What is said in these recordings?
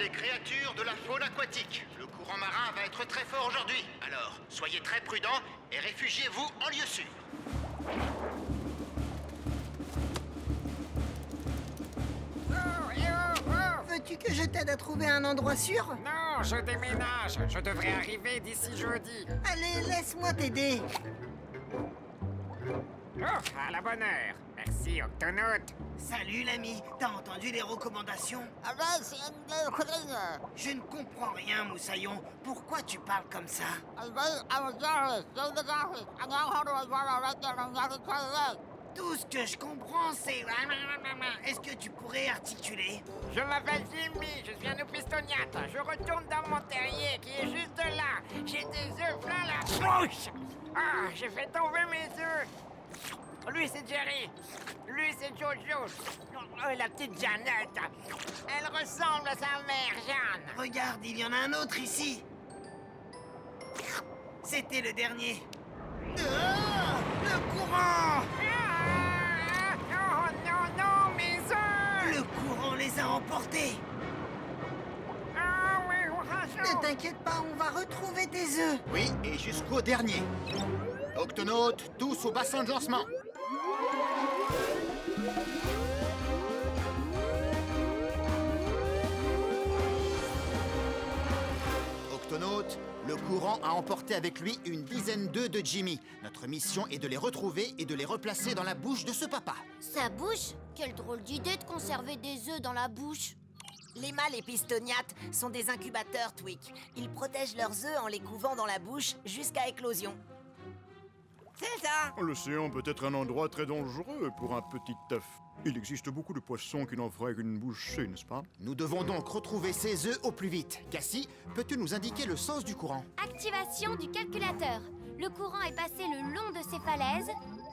des créatures de la faune aquatique. Le courant marin va être très fort aujourd'hui. Alors, soyez très prudents et réfugiez-vous en lieu sûr. Veux-tu que je t'aide à trouver un endroit sûr? Non, je déménage. Je devrais arriver d'ici jeudi. Allez, laisse-moi t'aider. Oh, à la bonne heure. Merci, Octonaute. Salut l'ami, t'as entendu les recommandations? Je ne comprends rien, Moussaillon. Pourquoi tu parles comme ça? Tout ce que je comprends, c'est... Est-ce que tu pourrais articuler? Je m'appelle Jimmy, je suis un opistoniate. Je retourne dans mon terrier qui est juste là. J'ai des œufs plein la bouche. Ah, j'ai fait tomber mes œufs. Lui, c'est Jerry. Lui, c'est Jojo. Oh, la petite Jeannette. Elle ressemble à sa mère, Jeanne. Regarde, il y en a un autre ici. C'était le dernier. Ah, le courant! Ah, oh non, non, mes œufs. Le courant les a emportés. Ah oui, Ne t'inquiète pas, on va retrouver tes œufs. Oui, et jusqu'au dernier. Octonautes, tous au bassin de lancement. Octonautes, le courant a emporté avec lui une dizaine d'œufs de Jimmy. Notre mission est de les retrouver et de les replacer dans la bouche de ce papa. Sa bouche? Quelle drôle d'idée de conserver des œufs dans la bouche. Les mâles épistoniates sont des incubateurs, Twig. Ils protègent leurs œufs en les couvant dans la bouche jusqu'à éclosion. C'est ça! L'océan peut être un endroit très dangereux pour un petit œuf. Il existe beaucoup de poissons qui n'en feraient qu'une bouchée, n'est-ce pas? Nous devons donc retrouver ces œufs au plus vite. Cassie, peux-tu nous indiquer le sens du courant? Activation du calculateur. Le courant est passé le long de ces falaises,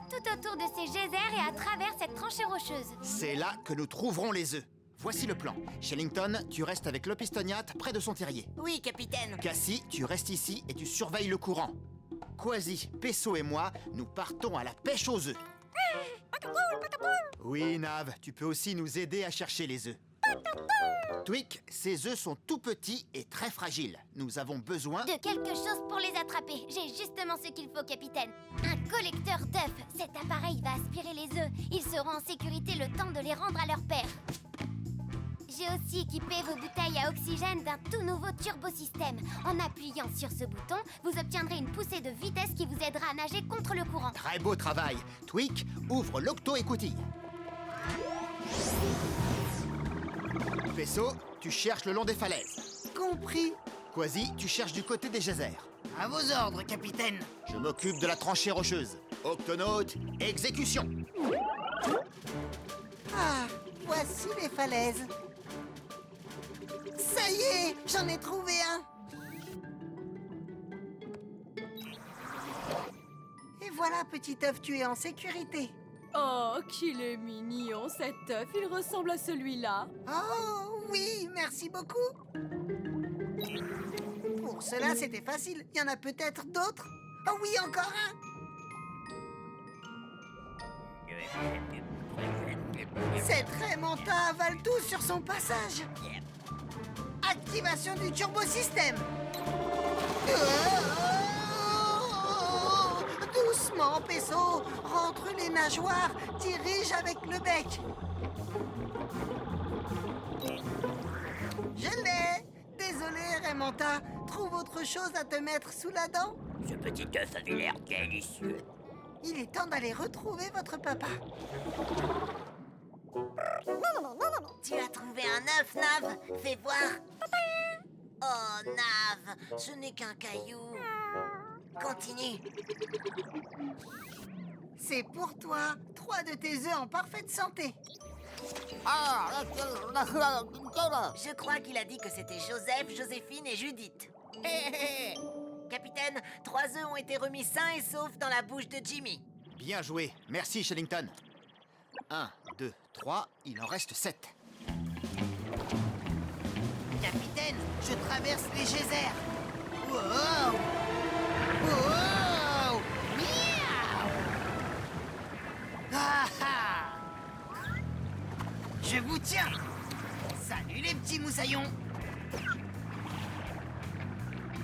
tout autour de ces geysers et à travers cette tranchée rocheuse. C'est là que nous trouverons les œufs. Voici le plan. Shellington, tu restes avec l'opistoniate près de son terrier. Oui, capitaine. Cassie, tu restes ici et tu surveilles le courant. Quasi, Pesso et moi, nous partons à la pêche aux œufs. Oui, Nav, tu peux aussi nous aider à chercher les œufs. Twig, ces œufs sont tout petits et très fragiles. Nous avons besoin... De quelque chose pour les attraper. J'ai justement ce qu'il faut, capitaine. Un collecteur d'œufs. Cet appareil va aspirer les œufs. Ils seront en sécurité le temps de les rendre à leur père. J'ai aussi équipé vos bouteilles à oxygène d'un tout nouveau turbosystème. En appuyant sur ce bouton, vous obtiendrez une poussée de vitesse qui vous aidera à nager contre le courant. Très beau travail. Twig, ouvre l'octo-écoutille. Pesso, tu cherches le long des falaises. Compris. Quasi, tu cherches du côté des geysers. À vos ordres, capitaine. Je m'occupe de la tranchée rocheuse. Octonaute, exécution. Ah, voici les falaises. Ça y est, j'en ai trouvé un. Et voilà, petit œuf, tu es en sécurité. Oh, qu'il est mignon cet œuf, il ressemble à celui-là. Oh, oui, merci beaucoup. Pour cela, c'était facile. Il y en a peut-être d'autres. Oh oui, encore un. Cette Raymanta avale tout sur son passage. Activation du turbosystème. Doucement, Pesso. Rentre les nageoires. Dirige avec le bec. Je l'ai. Désolé, Raymanta. Trouve autre chose à te mettre sous la dent. Ce petit œuf avait l'air délicieux. Il est temps d'aller retrouver votre papa. Tu as trouvé un œuf, Nav? Fais voir. Oh, Nav, ce n'est qu'un caillou. Continue. C'est pour toi. 3 de tes œufs en parfaite santé. Je crois qu'il a dit que c'était Joseph, Joséphine et Judith. Capitaine, 3 œufs ont été remis sains et saufs dans la bouche de Jimmy. Bien joué. Merci, Shellington. 1, 2, 3, il en reste 7. Capitaine, je traverse les geysers. Wow! Wow! Miaou! Ah ah! Je vous tiens. Salut les petits moussaillons.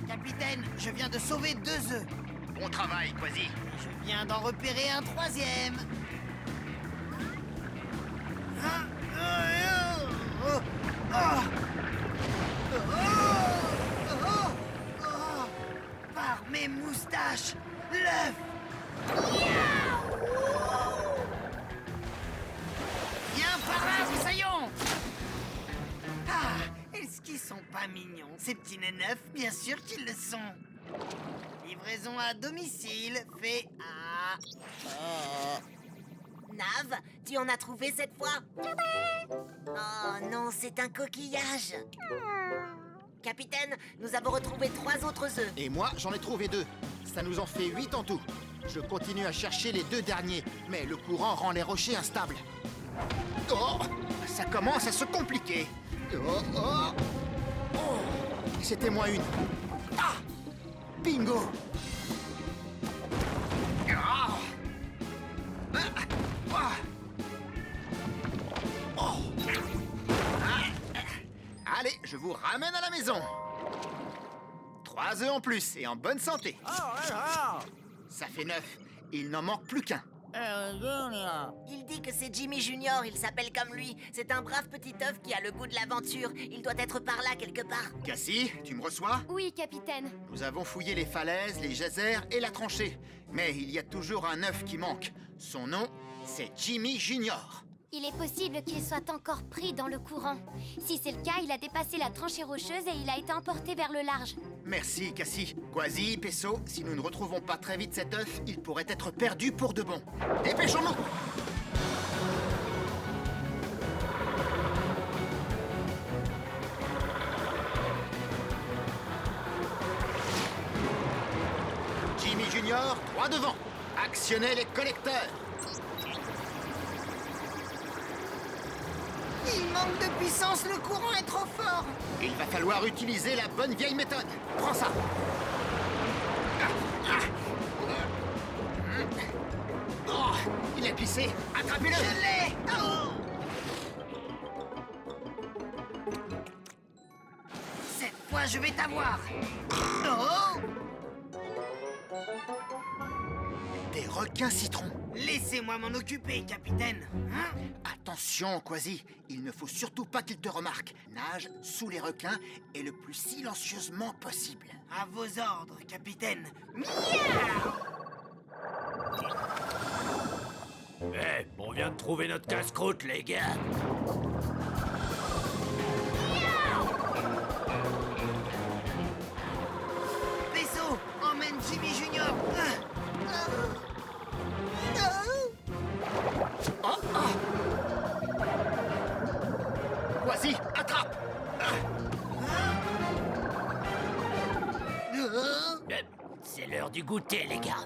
Capitaine, je viens de sauver 2 œufs. Bon travail, Quasi. Je viens d'en repérer un 3e. Par mes moustaches, l'œuf. Viens par là, Moussaillon. Ah, est-ce qu'ils sont pas mignons, ces petits nains neufs? Bien sûr qu'ils le sont. Livraison à domicile, fait à... Nav, tu en as trouvé cette fois? Oh non, c'est un coquillage. Capitaine, nous avons retrouvé 3 autres œufs. Et moi, j'en ai trouvé 2. Ça nous en fait 8 en tout. Je continue à chercher les 2 derniers, mais le courant rend les rochers instables. Oh, ça commence à se compliquer. Oh. C'était moins une. Ah, bingo. Ah. Ah. Oh. Allez, je vous ramène à la maison. 3 œufs en plus et en bonne santé. Ça fait 9. Il n'en manque plus qu'un. Il dit que c'est Jimmy Junior, il s'appelle comme lui. C'est un brave petit œuf qui a le goût de l'aventure. Il doit être par là quelque part. Cassie, tu me reçois? Oui, capitaine. Nous avons fouillé les falaises, les geysers et la tranchée. Mais il y a toujours un œuf qui manque. Son nom, c'est Jimmy Junior. Il est possible qu'il soit encore pris dans le courant. Si c'est le cas, il a dépassé la tranchée rocheuse et il a été emporté vers le large. Merci, Cassie. Quasi, Pesso, si nous ne retrouvons pas très vite cet œuf, il pourrait être perdu pour de bon. Dépêchons-nous! Jimmy Junior, droit devant. Actionnez les collecteurs. Il manque de puissance, le courant est trop fort. Il va falloir utiliser la bonne vieille méthode. Prends ça. Oh, il a glissé. Attrapez-le. Je l'ai. Oh. Cette fois, je vais t'avoir. Oh. Des requins citrons. Laissez-moi m'en occuper, capitaine. Hein? Attention, Quasi. Il ne faut surtout pas qu'il te remarque. Nage sous les requins et le plus silencieusement possible. À vos ordres, capitaine. Eh, on vient de trouver notre casse-croûte, les gars. Pesso, emmène Jimmy Junior. Quasi, attrape. C'est l'heure du goûter, les gars.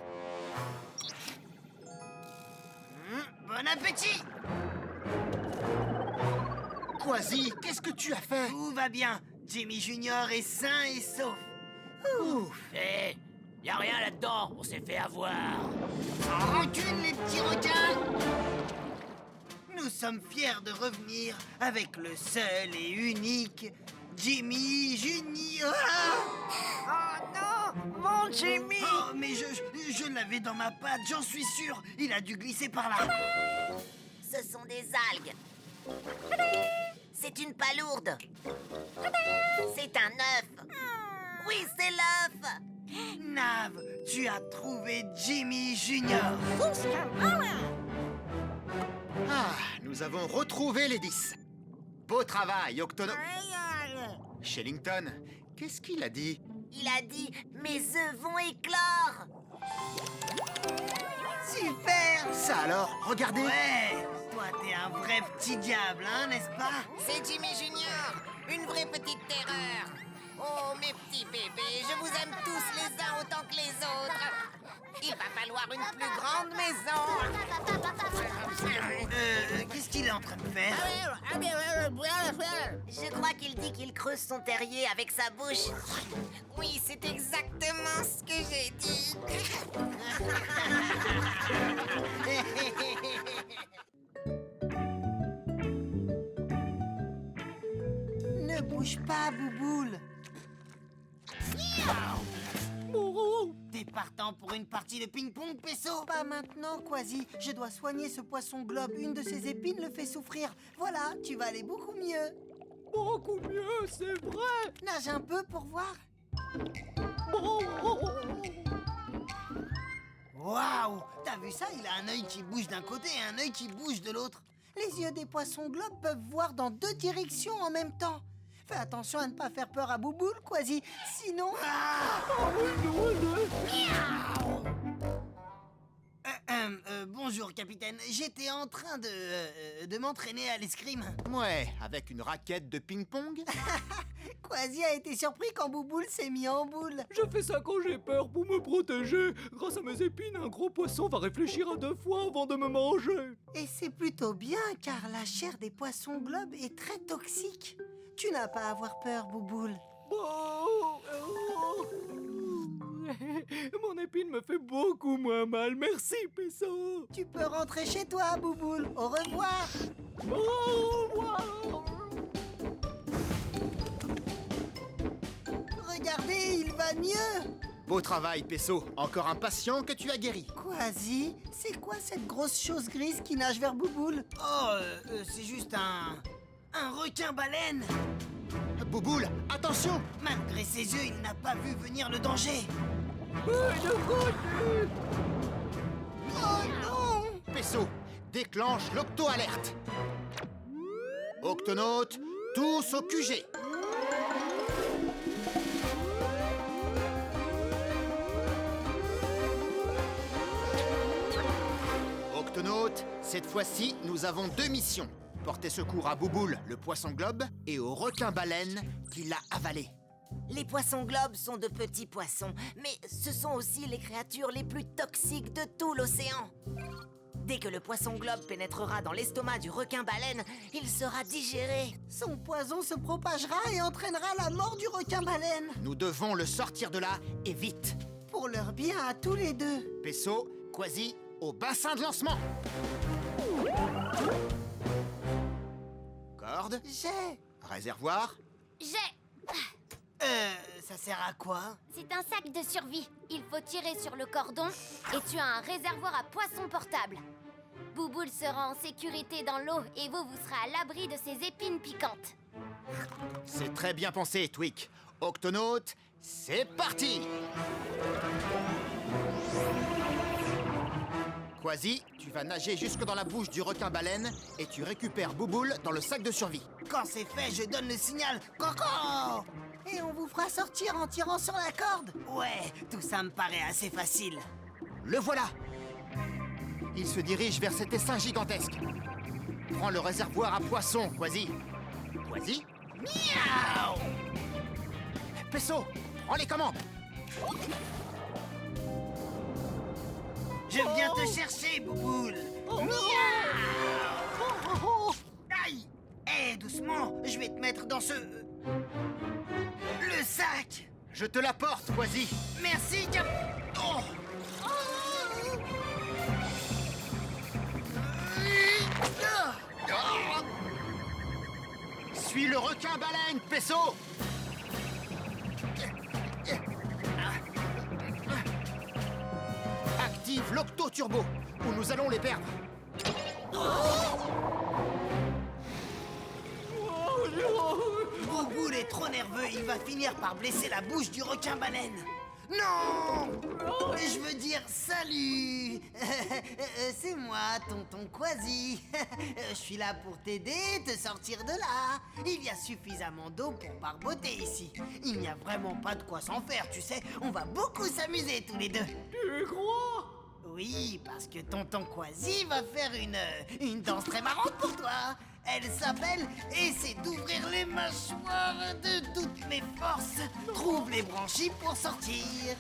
Bon appétit. Quasi, qu'est-ce que tu as fait? Tout va bien. Jimmy Junior est sain et sauf. Ouf. Eh, y a rien là-dedans, on s'est fait avoir. En rancune, les petits requins. Nous sommes fiers de revenir avec le seul et unique Jimmy Junior. Oh non, mon Jimmy! Oh, mais je l'avais dans ma patte, j'en suis sûr. Il a dû glisser par là. Ce sont des algues. C'est une palourde. C'est un œuf. Oui, c'est l'œuf. Nav, tu as trouvé Jimmy Junior. Ah, nous avons retrouvé les 10. Beau travail, Octono. Shellington, qu'est-ce qu'il a dit? Il a dit « Mes œufs vont éclore ». Super. Ça alors, regardez. Ouais, toi t'es un vrai petit diable, hein, n'est-ce pas? C'est Jimmy Junior, une vraie petite terreur. Oh, mes petits bébés, je vous aime tous les uns autant que les autres. Il va falloir une plus grande maison. Qu'est-ce qu'il est en train de faire? Je crois qu'il dit qu'il creuse son terrier avec sa bouche. Oui, c'est exactement ce que j'ai dit. Ne bouge pas, Bouboule. T'es partant pour une partie de ping-pong, Pesso? Pas maintenant, Quasi. Je dois soigner ce poisson globe. Une de ses épines le fait souffrir. Voilà, tu vas aller beaucoup mieux. Beaucoup mieux, c'est vrai. Nage un peu pour voir. Waouh! T'as vu ça? Il a un œil qui bouge d'un côté et un œil qui bouge de l'autre. Les yeux des poissons globes peuvent voir dans 2 directions en même temps. Fais attention à ne pas faire peur à Bouboule, Quasi. Sinon... bonjour, capitaine. J'étais en train de m'entraîner à l'escrime. Ouais, avec une raquette de ping-pong. Quasi a été surpris quand Bouboule s'est mis en boule. Je fais ça quand j'ai peur pour me protéger. Grâce à mes épines, un gros poisson va réfléchir à 2 fois avant de me manger. Et c'est plutôt bien, car la chair des poissons globes est très toxique. Tu n'as pas à avoir peur, Bouboule. Mon épine me fait beaucoup moins mal. Merci, Pesso. Tu peux rentrer chez toi, Bouboule. Au revoir. Au revoir. Regardez, il va mieux. Beau travail, Pesso. Encore un patient que tu as guéri. Quasi, c'est quoi cette grosse chose grise qui nage vers Bouboule? Oh, c'est juste un requin-baleine. Bouboule, attention! Malgré ses yeux, il n'a pas vu venir le danger. Oh non! Pesso, déclenche l'octo-alerte. Octonautes, tous au QG. Octonautes, cette fois-ci, nous avons 2 missions. Porter secours à Bouboule, le poisson globe, et au requin-baleine qui l'a avalé. Les poissons globes sont de petits poissons, mais ce sont aussi les créatures les plus toxiques de tout l'océan. Dès que le poisson globe pénétrera dans l'estomac du requin-baleine, il sera digéré. Son poison se propagera et entraînera la mort du requin-baleine. Nous devons le sortir de là, et vite. Pour leur bien à tous les deux. Pesso, Quasi, au bassin de lancement. Corde. J'ai. Réservoir. Ça sert à quoi? C'est un sac de survie. Il faut tirer sur le cordon et tu as un réservoir à poissons portable. Bouboule sera en sécurité dans l'eau et vous serez à l'abri de ses épines piquantes. C'est très bien pensé, Tweak. Octonautes, c'est parti! Quasi, tu vas nager jusque dans la bouche du requin-baleine et tu récupères Bouboule dans le sac de survie. Quand c'est fait, je donne le signal Coco! Et on vous fera sortir en tirant sur la corde. Ouais, tout ça me paraît assez facile. Le voilà! Il se dirige vers cet essaim gigantesque. Prends le réservoir à poissons, Quasi. Quasi? Miaou! Pesso, prends les commandes! Je viens te chercher, Bouboule. Miaou! Aïe! Eh, doucement, je vais te mettre dans ce... le sac! Je te l'apporte, Quasi. Merci, Cap... Oh! Suis le requin-baleine, Pesso! Active l'octo-turbo, ou nous allons les perdre. Bouboule est trop nerveux, il va finir par blesser la bouche du requin-baleine. Non! Je veux dire salut! C'est moi, tonton Quasi. Je suis là pour t'aider, te sortir de là. Il y a suffisamment d'eau pour barboter ici. Il n'y a vraiment pas de quoi s'en faire, tu sais. On va beaucoup s'amuser tous les deux. Tu crois? Oui, parce que tonton Quasi va faire une danse très marrante pour toi. Elle s'appelle « Essaie d'ouvrir les mâchoires de toutes mes forces ». Trouve les branchies pour sortir.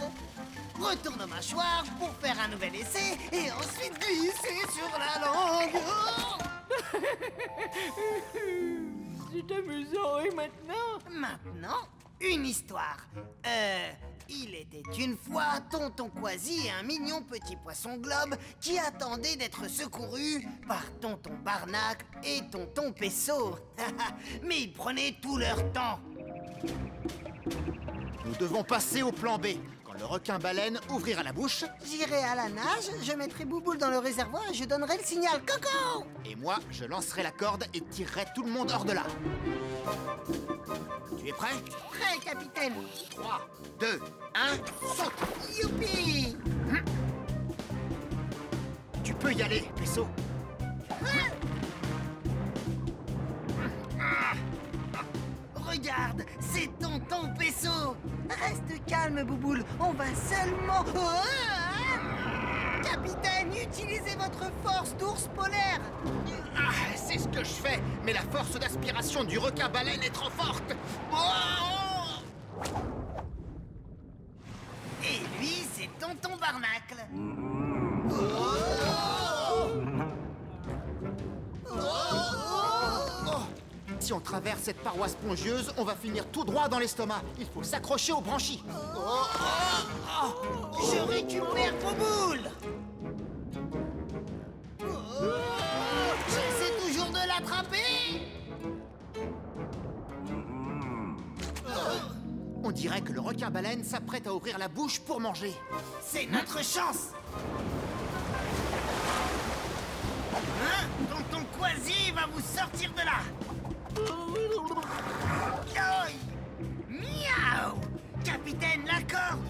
Retourne aux mâchoires pour faire un nouvel essai et ensuite glisser sur la langue. C'est amusant, et maintenant? Maintenant, une histoire. Il était une fois Tonton Quasi et un mignon petit poisson globe qui attendait d'être secouru par Tonton Barnacle et Tonton Pesso. Mais ils prenaient tout leur temps. Nous devons passer au plan B. Quand le requin-baleine ouvrira la bouche, J'irai à la nage, je mettrai Bouboule dans le réservoir et je donnerai le signal Coco. et moi, je lancerai la corde et tirerai tout le monde hors de là. Tu es prêt? Prêt, capitaine. 3, 2, 1, saute! Youpi. Tu peux y aller, Pesso. Regarde, c'est Tonton Pesso. Reste calme, Bouboule, on va seulement... Capitaine, utilisez votre force d'ours polaire. Ah, c'est ce que je fais, mais la force d'aspiration du requin-baleine est trop forte. Oh! Et lui, c'est Tonton Barnacle. Si on traverse cette paroi spongieuse, on va finir tout droit dans l'estomac. Il faut s'accrocher aux branchies. Je récupère Bouboule. J'essaie toujours de l'attraper. On dirait que le requin-baleine s'apprête à ouvrir la bouche pour manger. C'est notre chance. Hein? Tonton Quasi va vous sortir de là. Aïe. Miaou. Capitaine, la corde.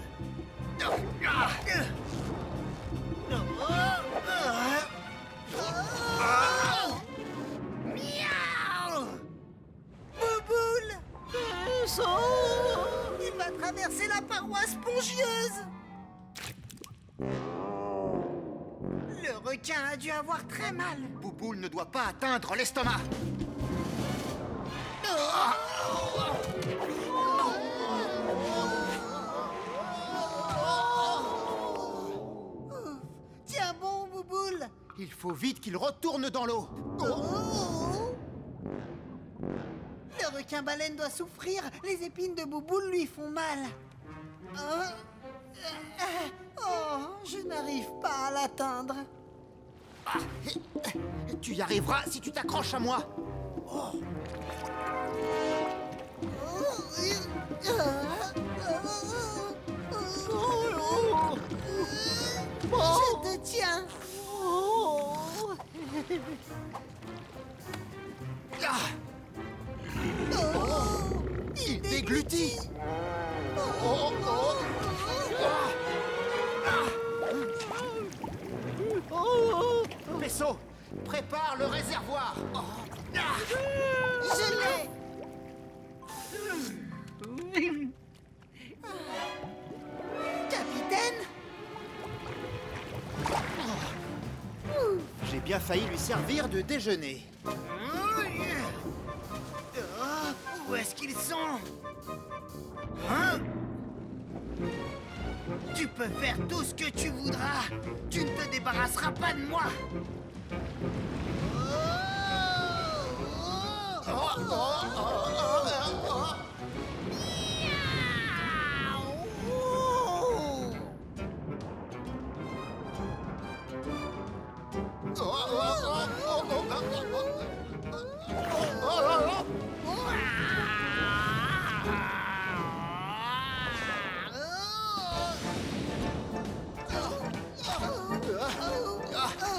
Miaou. Bouboule. Il va traverser la paroi spongieuse. Le requin a dû avoir très mal. Bouboule ne doit pas atteindre l'estomac. Tiens bon, Bouboule. Il faut vite qu'il retourne dans l'eau. Le requin-baleine doit souffrir. Les épines de Bouboule lui font mal. Je n'arrive pas à l'atteindre. Tu y arriveras si tu t'accroches à moi. Je te tiens. Il déglutit. Pesso, prépare le réservoir. Je l'ai. Capitaine. J'ai bien failli lui servir de déjeuner. Où est-ce qu'ils sont? Hein? Tu peux faire tout ce que tu voudras. Tu ne te débarrasseras pas de moi.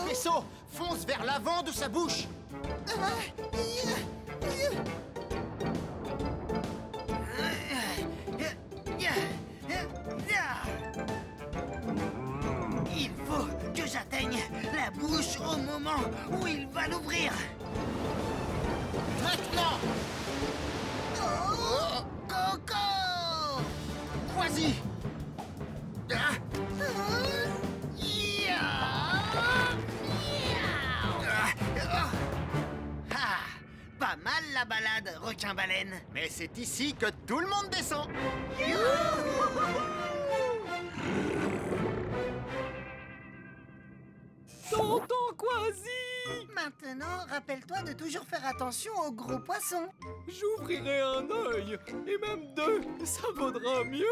Pesso, fonce vers l'avant de sa bouche. Il faut que j'atteigne la bouche au moment où il va l'ouvrir. Maintenant, Coco! Quasi. Pas mal la balade, requin-baleine. Mais c'est ici que tout le monde descend. Tonton Quasi! Maintenant, rappelle-toi de toujours faire attention aux gros poissons. J'ouvrirai un œil, et même deux, ça vaudra mieux.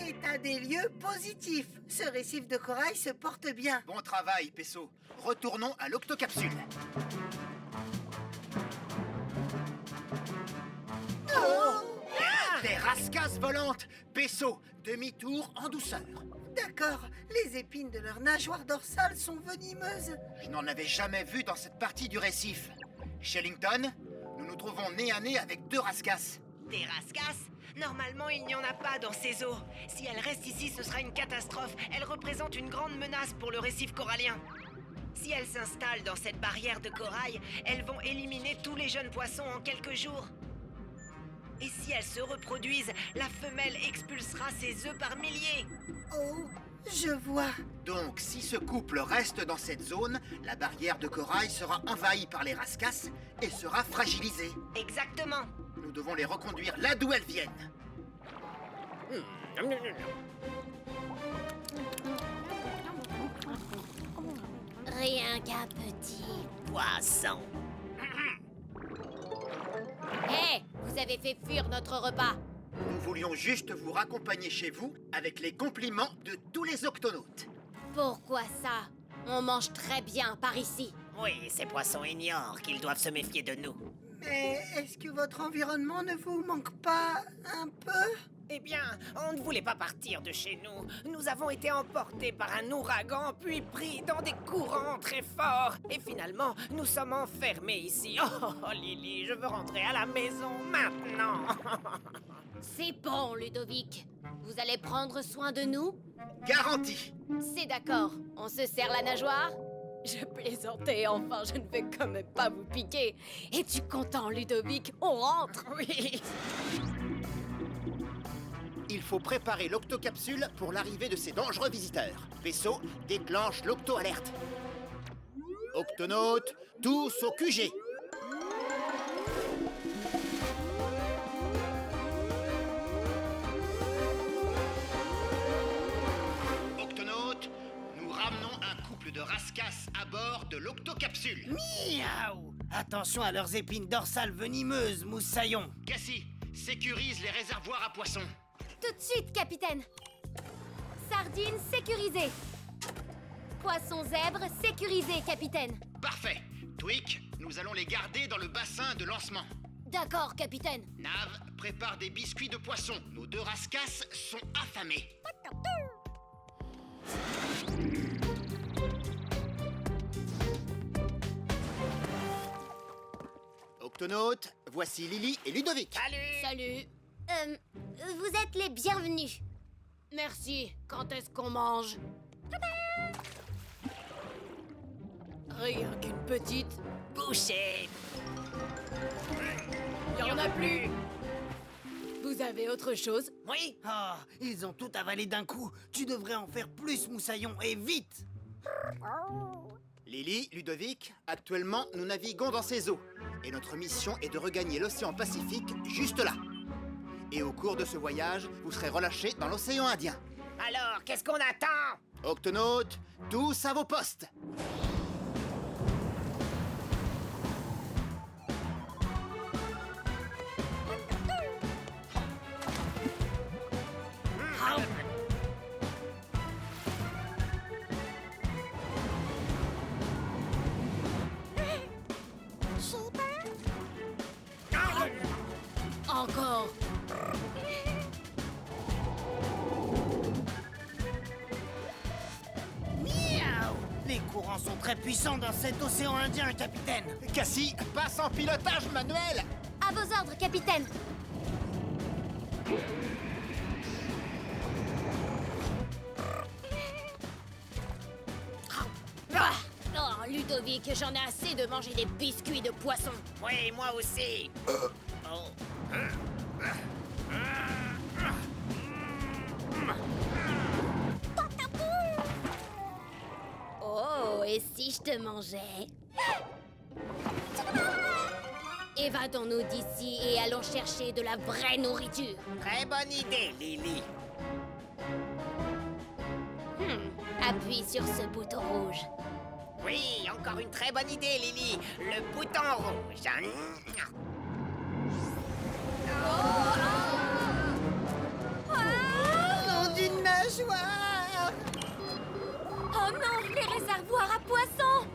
État des lieux positif. Ce récif de corail se porte bien. Bon travail, Pesso. Retournons à l'octocapsule. Des rascasses volantes. Pesso, demi-tour en douceur. D'accord, les épines de leur nageoire dorsale sont venimeuses. Je n'en avais jamais vu dans cette partie du récif. Shellington, nous nous trouvons nez à nez avec deux rascasses. Des rascasses? Normalement, il n'y en a pas dans ces eaux. Si elles restent ici, ce sera une catastrophe. Elles représentent une grande menace pour le récif corallien. Si elles s'installent dans cette barrière de corail, elles vont éliminer tous les jeunes poissons en quelques jours. Et si elles se reproduisent, la femelle expulsera ses œufs par milliers. Oh, je vois. Donc, si ce couple reste dans cette zone, la barrière de corail sera envahie par les rascasses et sera fragilisée. Exactement. Nous devons les reconduire là d'où elles viennent. Rien qu'un petit. Poisson. Hé, vous avez fait fuir notre repas. Nous voulions juste vous raccompagner chez vous avec les compliments de tous les octonautes. Pourquoi ça? On mange très bien par ici. Oui, ces poissons ignorent qu'ils doivent se méfier de nous. Mais est-ce que votre environnement ne vous manque pas un peu? Eh bien, on ne voulait pas partir de chez nous. Nous avons été emportés par un ouragan, puis pris dans des courants très forts. Et finalement, nous sommes enfermés ici. Oh, Lily, je veux rentrer à la maison maintenant. C'est bon, Ludovic. Vous allez prendre soin de nous? Garantie. C'est d'accord. On se serre la nageoire? Je plaisantais, enfin, je ne vais quand même pas vous piquer. Es-tu content, Ludovic? On rentre? Oui. Il faut préparer l'octocapsule pour l'arrivée de ces dangereux visiteurs. Vaisseau, déclenche l'octo-alerte. Octonautes, tous au QG. Octonautes, nous ramenons un couple de rascasses à bord de l'octocapsule. Miaou! Attention à leurs épines dorsales venimeuses, moussaillon. Cassie, sécurise les réservoirs à poissons. Tout de suite, capitaine. Sardines sécurisées. Poisson zèbre sécurisé, capitaine. Parfait. Tweak, nous allons les garder dans le bassin de lancement. D'accord, capitaine. Nav, prépare des biscuits de poisson. Nos deux rascasses sont affamés. Octonautes, voici Lily et Ludovic. Salut. Vous êtes les bienvenus. Merci. Quand est-ce qu'on mange? Rien qu'une petite. Bouchée. Il y en a plus. Vous avez autre chose? Oui. Ah, ils ont tout avalé d'un coup. Tu devrais en faire plus, moussaillon, et vite! Lily, Ludovic, actuellement, nous naviguons dans ces eaux. Et notre mission est de regagner l'océan Pacifique juste là. Et au cours de ce voyage, vous serez relâchés dans l'océan Indien. Alors, qu'est-ce qu'on attend? Octonautes, tous à vos postes. Encore. Miaou! Les courants sont très puissants dans cet océan Indien, capitaine. Cassie, passe en pilotage manuel. À vos ordres, capitaine. Ah! Oh, Ludovic, j'en ai assez de manger des biscuits de poisson. Oui, moi aussi. Oh. Oh, et si je te mangeais? Évadons-nous d'ici et allons chercher de la vraie nourriture. Très bonne idée, Lily. Appuie sur ce bouton rouge. Oui, encore une très bonne idée, Lily. Le bouton rouge. Nom d'une nageoire! Oh non, les réservoirs à poissons!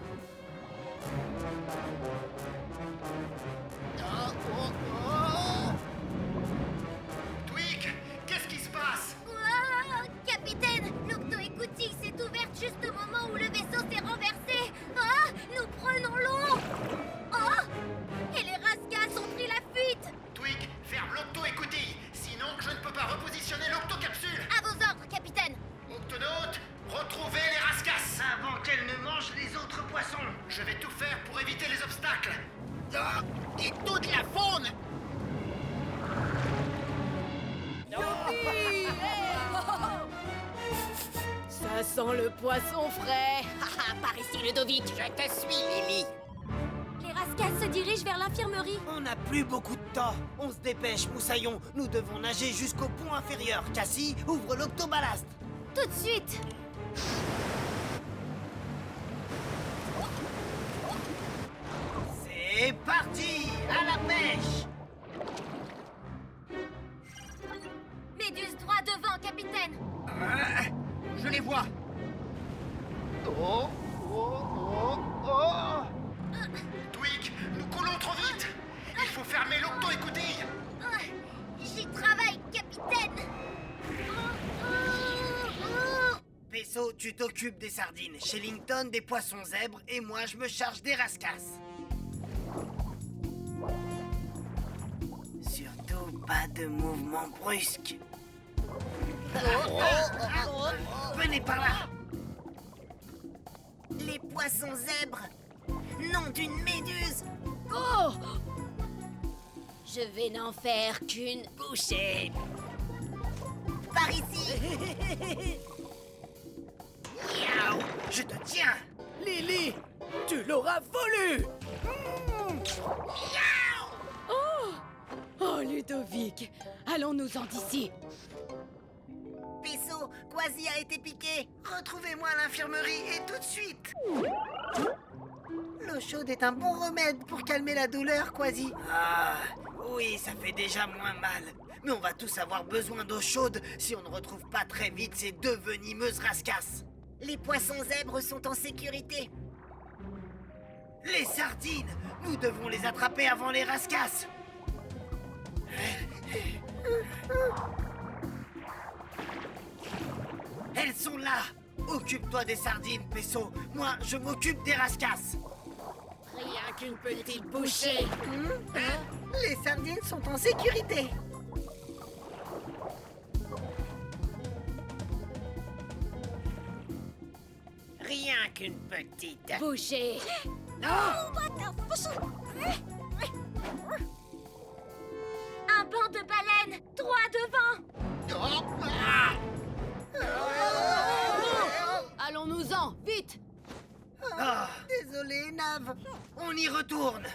Twig, qu'est-ce qui se passe? Ah, capitaine, l'octo-écoutille s'est ouverte juste au moment où le vaisseau s'est renversé. Ah, nous prenons l'eau. Oh, et les rascas ont pris la fuite. Twig, ferme l'octo-écoutille, sinon je ne peux pas repositionner l'octocapsule. À vos ordres, capitaine. Octonautes, retrouvez les rascasses avant qu'elles ne mangent les autres poissons. Je vais tout faire pour éviter les obstacles. Ah, et toute la faune. Ça sent le poisson frais. Par ici, Ludovic. Je te suis, Lily. Les rascas se dirigent vers l'infirmerie. On n'a plus beaucoup de temps. On se dépêche, Moussaillon. Nous devons nager jusqu'au pont inférieur. Cassie, ouvre l'octoballast. Tout de suite. C'est parti! À la pêche! Méduse droit devant, capitaine. Je les vois. Twig, nous coulons trop vite. Il faut fermer l'octo-écoutille. Ah, j'y travaille, capitaine. Pesso, tu t'occupes des sardines. Shellington des poissons zèbres et moi je me charge des rascasses. Surtout pas de mouvement brusque. Venez par là. Les poissons zèbres. Nom d'une méduse. Oh! Je vais n'en faire qu'une bouchée. Par ici. Miaou, je te tiens. Lily, tu l'auras voulu. Oh, Ludovic, allons-nous-en d'ici. Pesso, Quasi a été piqué. Retrouvez-moi à l'infirmerie et tout de suite. L'eau chaude est un bon remède pour calmer la douleur, Quasi. Ah, oui, ça fait déjà moins mal. Mais on va tous avoir besoin d'eau chaude si on ne retrouve pas très vite ces deux venimeuses rascasses. Les poissons zèbres sont en sécurité. Les sardines! Nous devons les attraper avant les rascasses. Elles sont là! Occupe-toi des sardines, Pesso. Moi, je m'occupe des rascasses. Rien qu'une petite bouchée. Les sardines sont en sécurité. Rien qu'une petite. Boucher. Un banc de baleines, droit devant. Allons-nous-en, vite. Ah, désolé, Nav. On y retourne.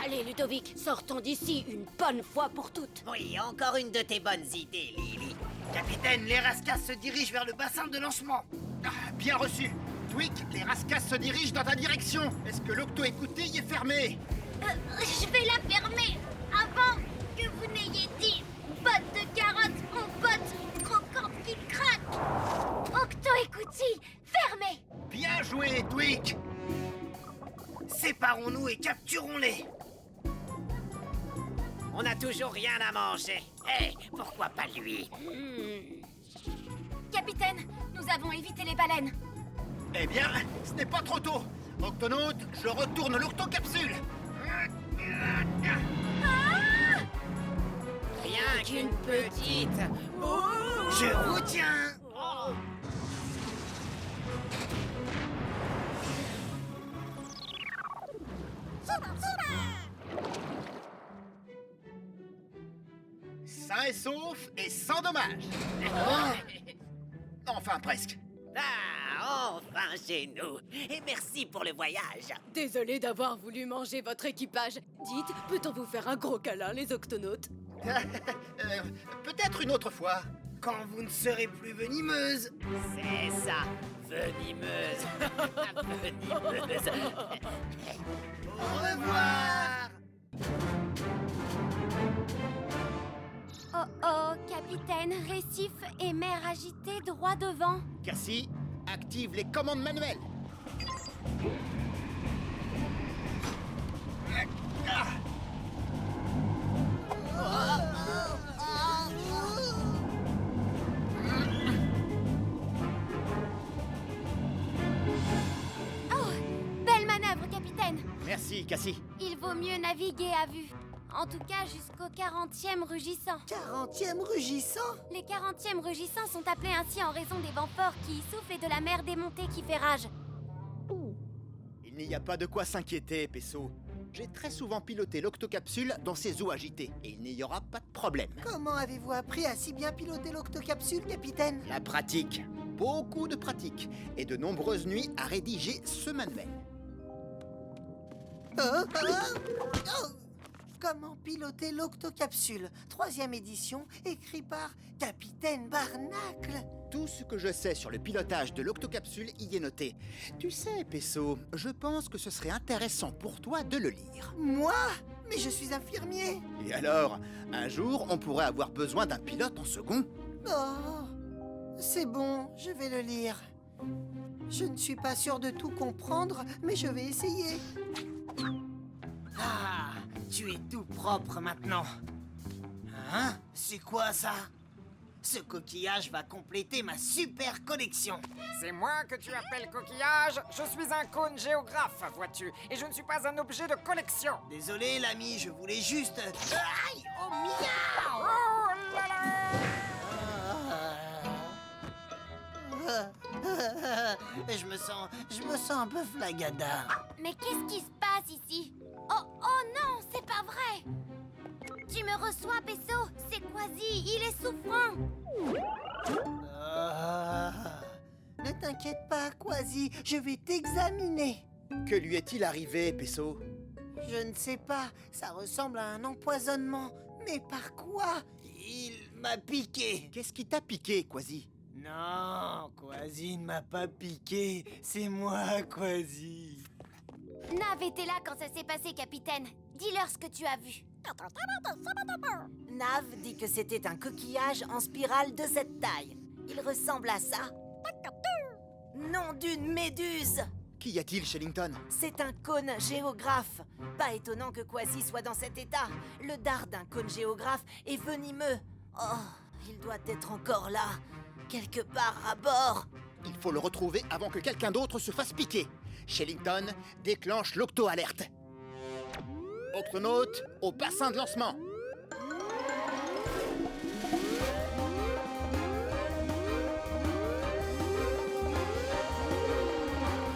Allez, Ludovic, sortons d'ici une bonne fois pour toutes. Oui, encore une de tes bonnes idées, Lily. Capitaine, les rascasses se dirigent vers le bassin de lancement. Bien reçu. Twig, les rascasses se dirigent dans ta direction. Est-ce que l'octo-écoutille est fermée? Je vais la fermer avant que vous n'ayez dit botte de carottes en botte croquante qui craque. Octo-écoutille, fermée. Bien joué, Twig. Séparons-nous et capturons-les. On n'a toujours rien à manger. Eh, pourquoi pas lui? Capitaine, nous avons évité les baleines. Eh bien, ce n'est pas trop tôt. Octonaute, je retourne l'octocapsule. Rien qu'une petite. Je vous tiens. Sain et sauf et sans dommage. Enfin, presque. Ah, enfin chez nous. Et merci pour le voyage. Désolé d'avoir voulu manger votre équipage. Dites, peut-on vous faire un gros câlin, les octonautes? Peut-être une autre fois. quand vous ne serez plus venimeuse. C'est ça, venimeuse. Venimeuse. Au revoir. Oh oh, capitaine, récif et mer agitée droit devant. Cassie, active les commandes manuelles. Oh, belle manœuvre, capitaine. Merci, Cassie. Il vaut mieux naviguer à vue. En tout cas, jusqu'au 40e rugissant. 40e rugissant. Les 40e rugissants sont appelés ainsi en raison des vents forts qui y soufflent et de la mer démontée qui fait rage. Il n'y a pas de quoi s'inquiéter, Pesso. J'ai très souvent piloté l'octocapsule dans ces eaux agitées, et il n'y aura pas de problème. Comment avez-vous appris à si bien piloter l'octocapsule, capitaine? La pratique, beaucoup de pratique, et de nombreuses nuits à rédiger ce manuel. Comment piloter l'octocapsule? 3e édition, écrit par Capitaine Barnacle. Tout ce que je sais sur le pilotage de l'octocapsule y est noté. Tu sais, Pesso, je pense que ce serait intéressant pour toi de le lire. Moi? Mais je suis infirmier. Et alors, un jour, on pourrait avoir besoin d'un pilote en second. Oh, c'est bon, je vais le lire. Je ne suis pas sûr de tout comprendre, mais je vais essayer. Ah, tu es tout propre maintenant. Hein? C'est quoi ça? Ce coquillage va compléter ma super collection. C'est moi que tu appelles coquillage? Je suis un cône géographe, vois-tu, et je ne suis pas un objet de collection. Désolé, l'ami, je voulais juste... Aïe! Oh, miaou! Oh là là! Je me sens un peu flagada. Mais qu'est-ce qui se passe ici? Oh non, c'est pas vrai! Tu me reçois, Pesso? C'est Quasi, il est souffrant! Ne t'inquiète pas, Quasi, je vais t'examiner. Que lui est-il arrivé, Pesso? Je ne sais pas, ça ressemble à un empoisonnement. Mais par quoi? Il m'a piqué. Qu'est-ce qui t'a piqué, Quasi? Non, Quasi ne m'a pas piqué. C'est moi, Quasi. Nav était là quand ça s'est passé, capitaine. Dis-leur ce que tu as vu. Nav dit que c'était un coquillage en spirale de cette taille. Il ressemble à ça. Nom d'une méduse! Qu'y a-t-il, Shellington? C'est un cône géographe. Pas étonnant que Quasi soit dans cet état. Le dard d'un cône géographe est venimeux. Oh, il doit être encore là, quelque part à bord. Il faut le retrouver avant que quelqu'un d'autre se fasse piquer. Shellington, déclenche l'octo-alerte. Octonaute, au bassin de lancement.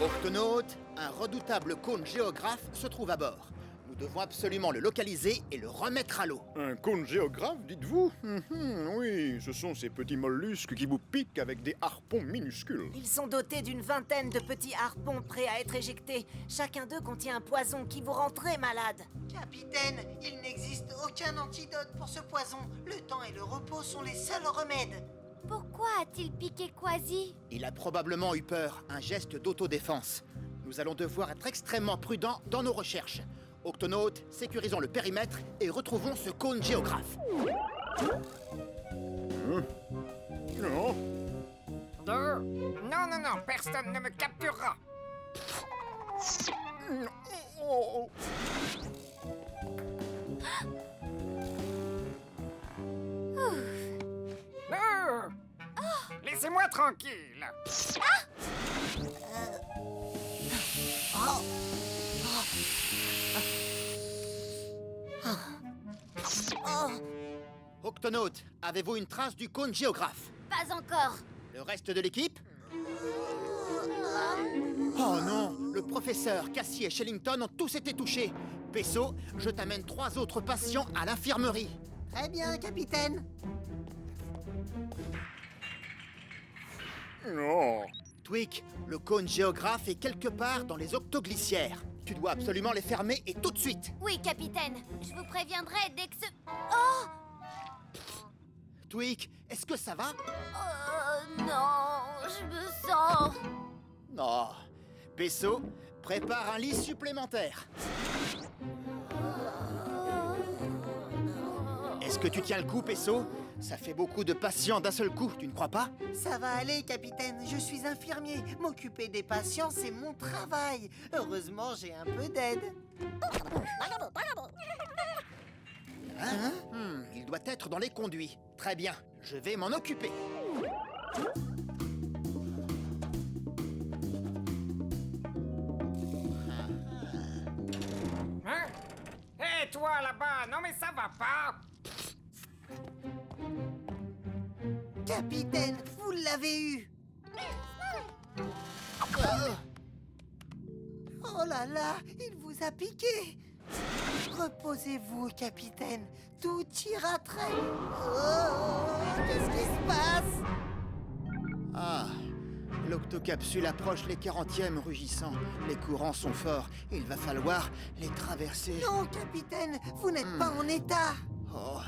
Octonaute, un redoutable cône géographe se trouve à bord. Nous devons absolument le localiser et le remettre à l'eau. Un cône géographe, dites-vous? Oui, ce sont ces petits mollusques qui vous piquent avec des harpons minuscules. Ils sont dotés d'une vingtaine de petits harpons prêts à être éjectés. Chacun d'eux contient un poison qui vous rend très malade. Capitaine, il n'existe aucun antidote pour ce poison. Le temps et le repos sont les seuls remèdes. Pourquoi a-t-il piqué Quasi? Il a probablement eu peur, un geste d'autodéfense. Nous allons devoir être extrêmement prudents dans nos recherches. Octonautes, sécurisons le périmètre et retrouvons ce cône géographe. Non. Non, personne ne me capturera. Laissez-moi tranquille. Octonautes, avez-vous une trace du cône géographe? Pas encore. Le reste de l'équipe? Oh non! Le professeur, Cassie et Shellington ont tous été touchés. Pesso, je t'amène 3 autres patients à l'infirmerie. Très bien, capitaine. Non. Twick, le cône géographe est quelque part dans les octoglissières. Tu dois absolument les fermer et tout de suite. Oui, capitaine. Je vous préviendrai dès que ce... Oh! Tweak, est-ce que ça va? Non, je me sens... Non. Peso, prépare un lit supplémentaire. Est-ce que tu tiens le coup, Peso? Ça fait beaucoup de patients d'un seul coup, tu ne crois pas? Ça va aller, capitaine. Je suis infirmier. M'occuper des patients, c'est mon travail. Heureusement, j'ai un peu d'aide. Hein? Il doit être dans les conduits. Très bien, je vais m'en occuper. Hein? Hé, toi là-bas, non mais ça va pas! Capitaine, vous l'avez eu. Oh là là, il vous a piqué. Reposez-vous, capitaine. Tout ira très... qu'est-ce qui se passe? Ah, l'octocapsule approche les 40e rugissants. Les courants sont forts. Il va falloir les traverser. Non, capitaine, vous n'êtes pas en état. Oh.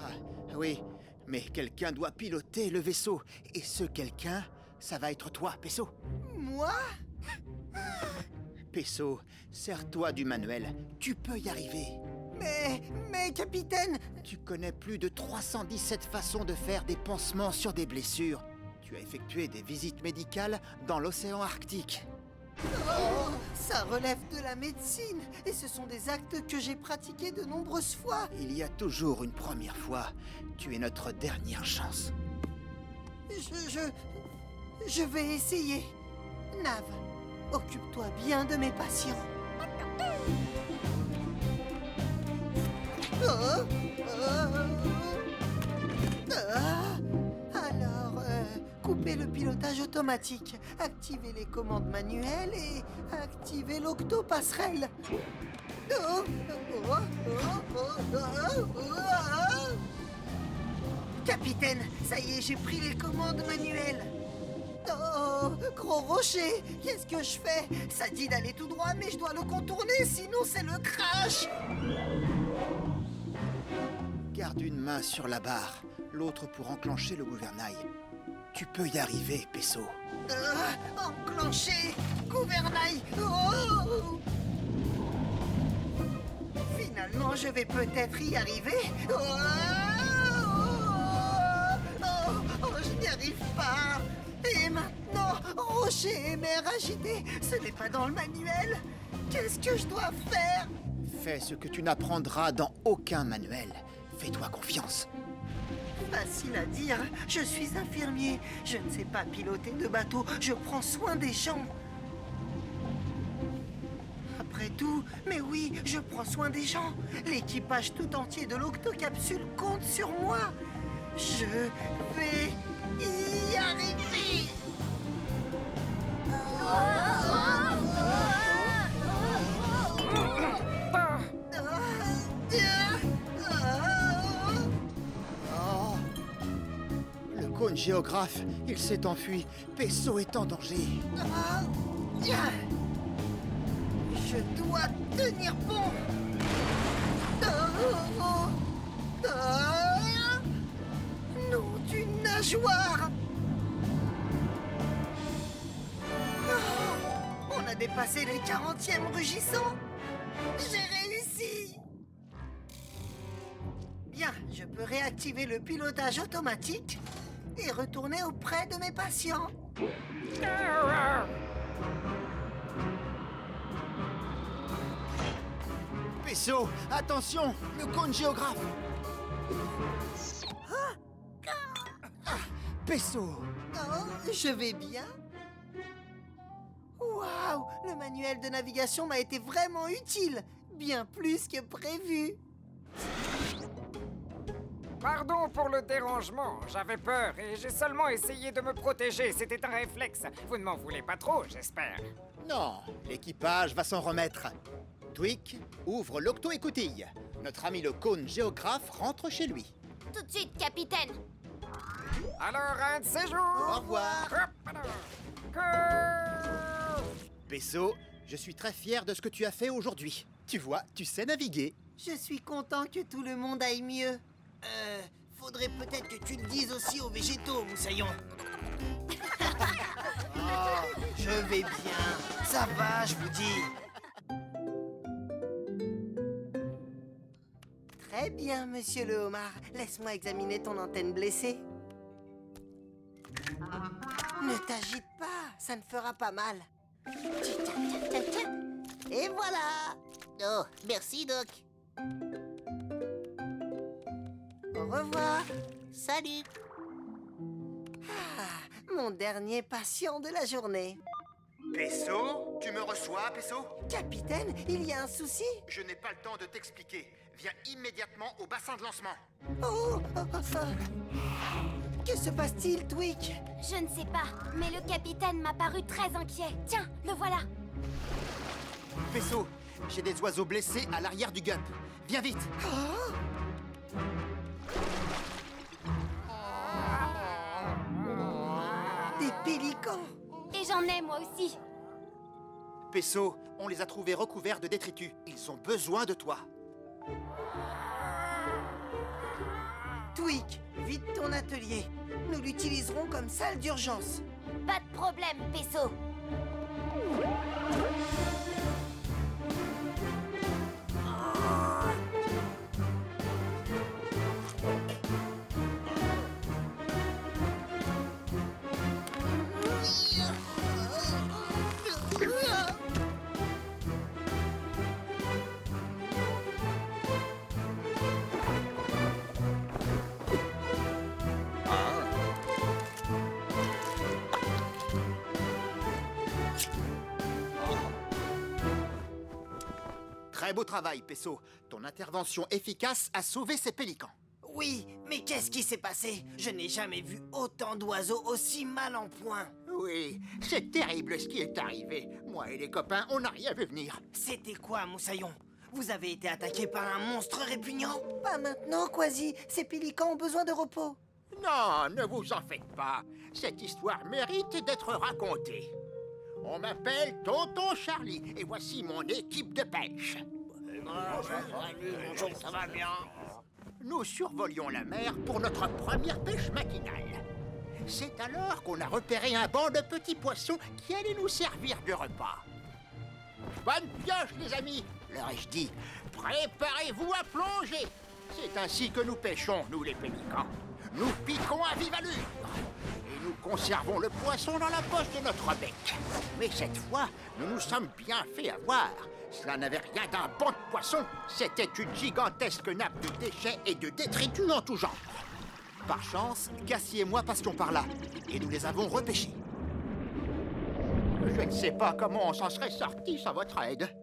Ah, oui, mais quelqu'un doit piloter le vaisseau. Et ce quelqu'un, ça va être toi, Peso. Moi? Peso, sers-toi du manuel. Tu peux y arriver. Mais, capitaine... Tu connais plus de 317 façons de faire des pansements sur des blessures. Tu as effectué des visites médicales dans l'océan Arctique. Oh, ça relève de la médecine. Et ce sont des actes que j'ai pratiqués de nombreuses fois. Il y a toujours une première fois. Tu es notre dernière chance. Je vais essayer. Nav, occupe-toi bien de mes patients. Alors, coupez le pilotage automatique, activez les commandes manuelles et activez l'octopasserelle. Capitaine, ça y est, j'ai pris les commandes manuelles. Oh, gros rocher, qu'est-ce que je fais? Ça dit d'aller tout droit, mais je dois le contourner, sinon c'est le crash. Garde une main sur la barre, l'autre pour enclencher le gouvernail. Tu peux y arriver, Peso. Enclencher gouvernail. Oh, finalement, je vais peut-être y arriver. Je n'y arrive pas. Et maintenant, rocher et mer agité, ce n'est pas dans le manuel. Qu'est-ce que je dois faire? Fais ce que tu n'apprendras dans aucun manuel. Fais-toi confiance. Facile à dire, je suis infirmier. Je ne sais pas piloter de bateau, je prends soin des gens. Après tout, mais oui, je prends soin des gens. L'équipage tout entier de l'octocapsule compte sur moi. Je vais y arriver. Oh. Le cône géographe, il s'est enfui. Peso est en danger. Je dois tenir bon. Nom d'une nageoire. On a dépassé les 40e rugissants. J'ai réussi. Bien, je peux réactiver le pilotage automatique et retourner auprès de mes patients. Peso, attention, le cône géographe. Peso. Oh, je vais bien. Waouh, le manuel de navigation m'a été vraiment utile. Bien plus que prévu. Pardon pour le dérangement, j'avais peur et j'ai seulement essayé de me protéger, c'était un réflexe. Vous ne m'en voulez pas trop, j'espère. Non, l'équipage va s'en remettre. Tweak, ouvre l'octo-écoutille. Notre ami le cône géographe rentre chez lui. Tout de suite, capitaine. Alors, un de ces jours... Au revoir. Hop, alors. Peso, je suis très fier de ce que tu as fait aujourd'hui. Tu vois, tu sais naviguer. Je suis content que tout le monde aille mieux. Faudrait peut-être que tu le dises aussi aux végétaux, Moussaillon. Oh, je vais bien. Ça va, je vous dis. Très bien, monsieur le homard. Laisse-moi examiner ton antenne blessée. Ne t'agite pas, ça ne fera pas mal. Et voilà. Oh, merci, Doc. Au revoir. Salut. Ah, mon dernier patient de la journée. Pesso, tu me reçois, Pesso? Capitaine, il y a un souci? Je n'ai pas le temps de t'expliquer. Viens immédiatement au bassin de lancement. Oh, que se passe-t-il, Tweak? Je ne sais pas, mais le capitaine m'a paru très inquiet. Tiens, le voilà. Pesso, j'ai des oiseaux blessés à l'arrière du gup. Viens vite. Des pélicans. Et j'en ai moi aussi. Pesso, on les a trouvés recouverts de détritus. Ils ont besoin de toi. Tweak, vite ton atelier. Nous l'utiliserons comme salle d'urgence. Pas de problème, Pesso. Très beau travail, Pesso. Ton intervention efficace a sauvé ces pélicans. Oui, mais qu'est-ce qui s'est passé? Je n'ai jamais vu autant d'oiseaux aussi mal en point. Oui, c'est terrible ce qui est arrivé. Moi et les copains, on n'a rien vu venir. C'était quoi, Moussaillon? Vous avez été attaqué par un monstre répugnant? Pas maintenant, Quasi. Ces pélicans ont besoin de repos. Non, ne vous en faites pas. Cette histoire mérite d'être racontée. On m'appelle Tonton Charlie et voici mon équipe de pêche. Ça va bien? Nous survolions la mer pour notre première pêche matinale. C'est alors qu'on a repéré un banc de petits poissons qui allaient nous servir de repas. Bonne pioche, les amis, leur ai-je dit. Préparez-vous à plonger. C'est ainsi que nous pêchons, nous les pélicans. Nous piquons à vive allure. Et nous conservons le poisson dans la poche de notre bec. Mais cette fois, nous nous sommes bien fait avoir. Cela n'avait rien d'un banc de poissons. C'était une gigantesque nappe de déchets et de détritus en tout genre. Par chance, Cassie et moi passions par là. Et nous les avons repêchés. Je ne sais pas comment on s'en serait sorti sans votre aide.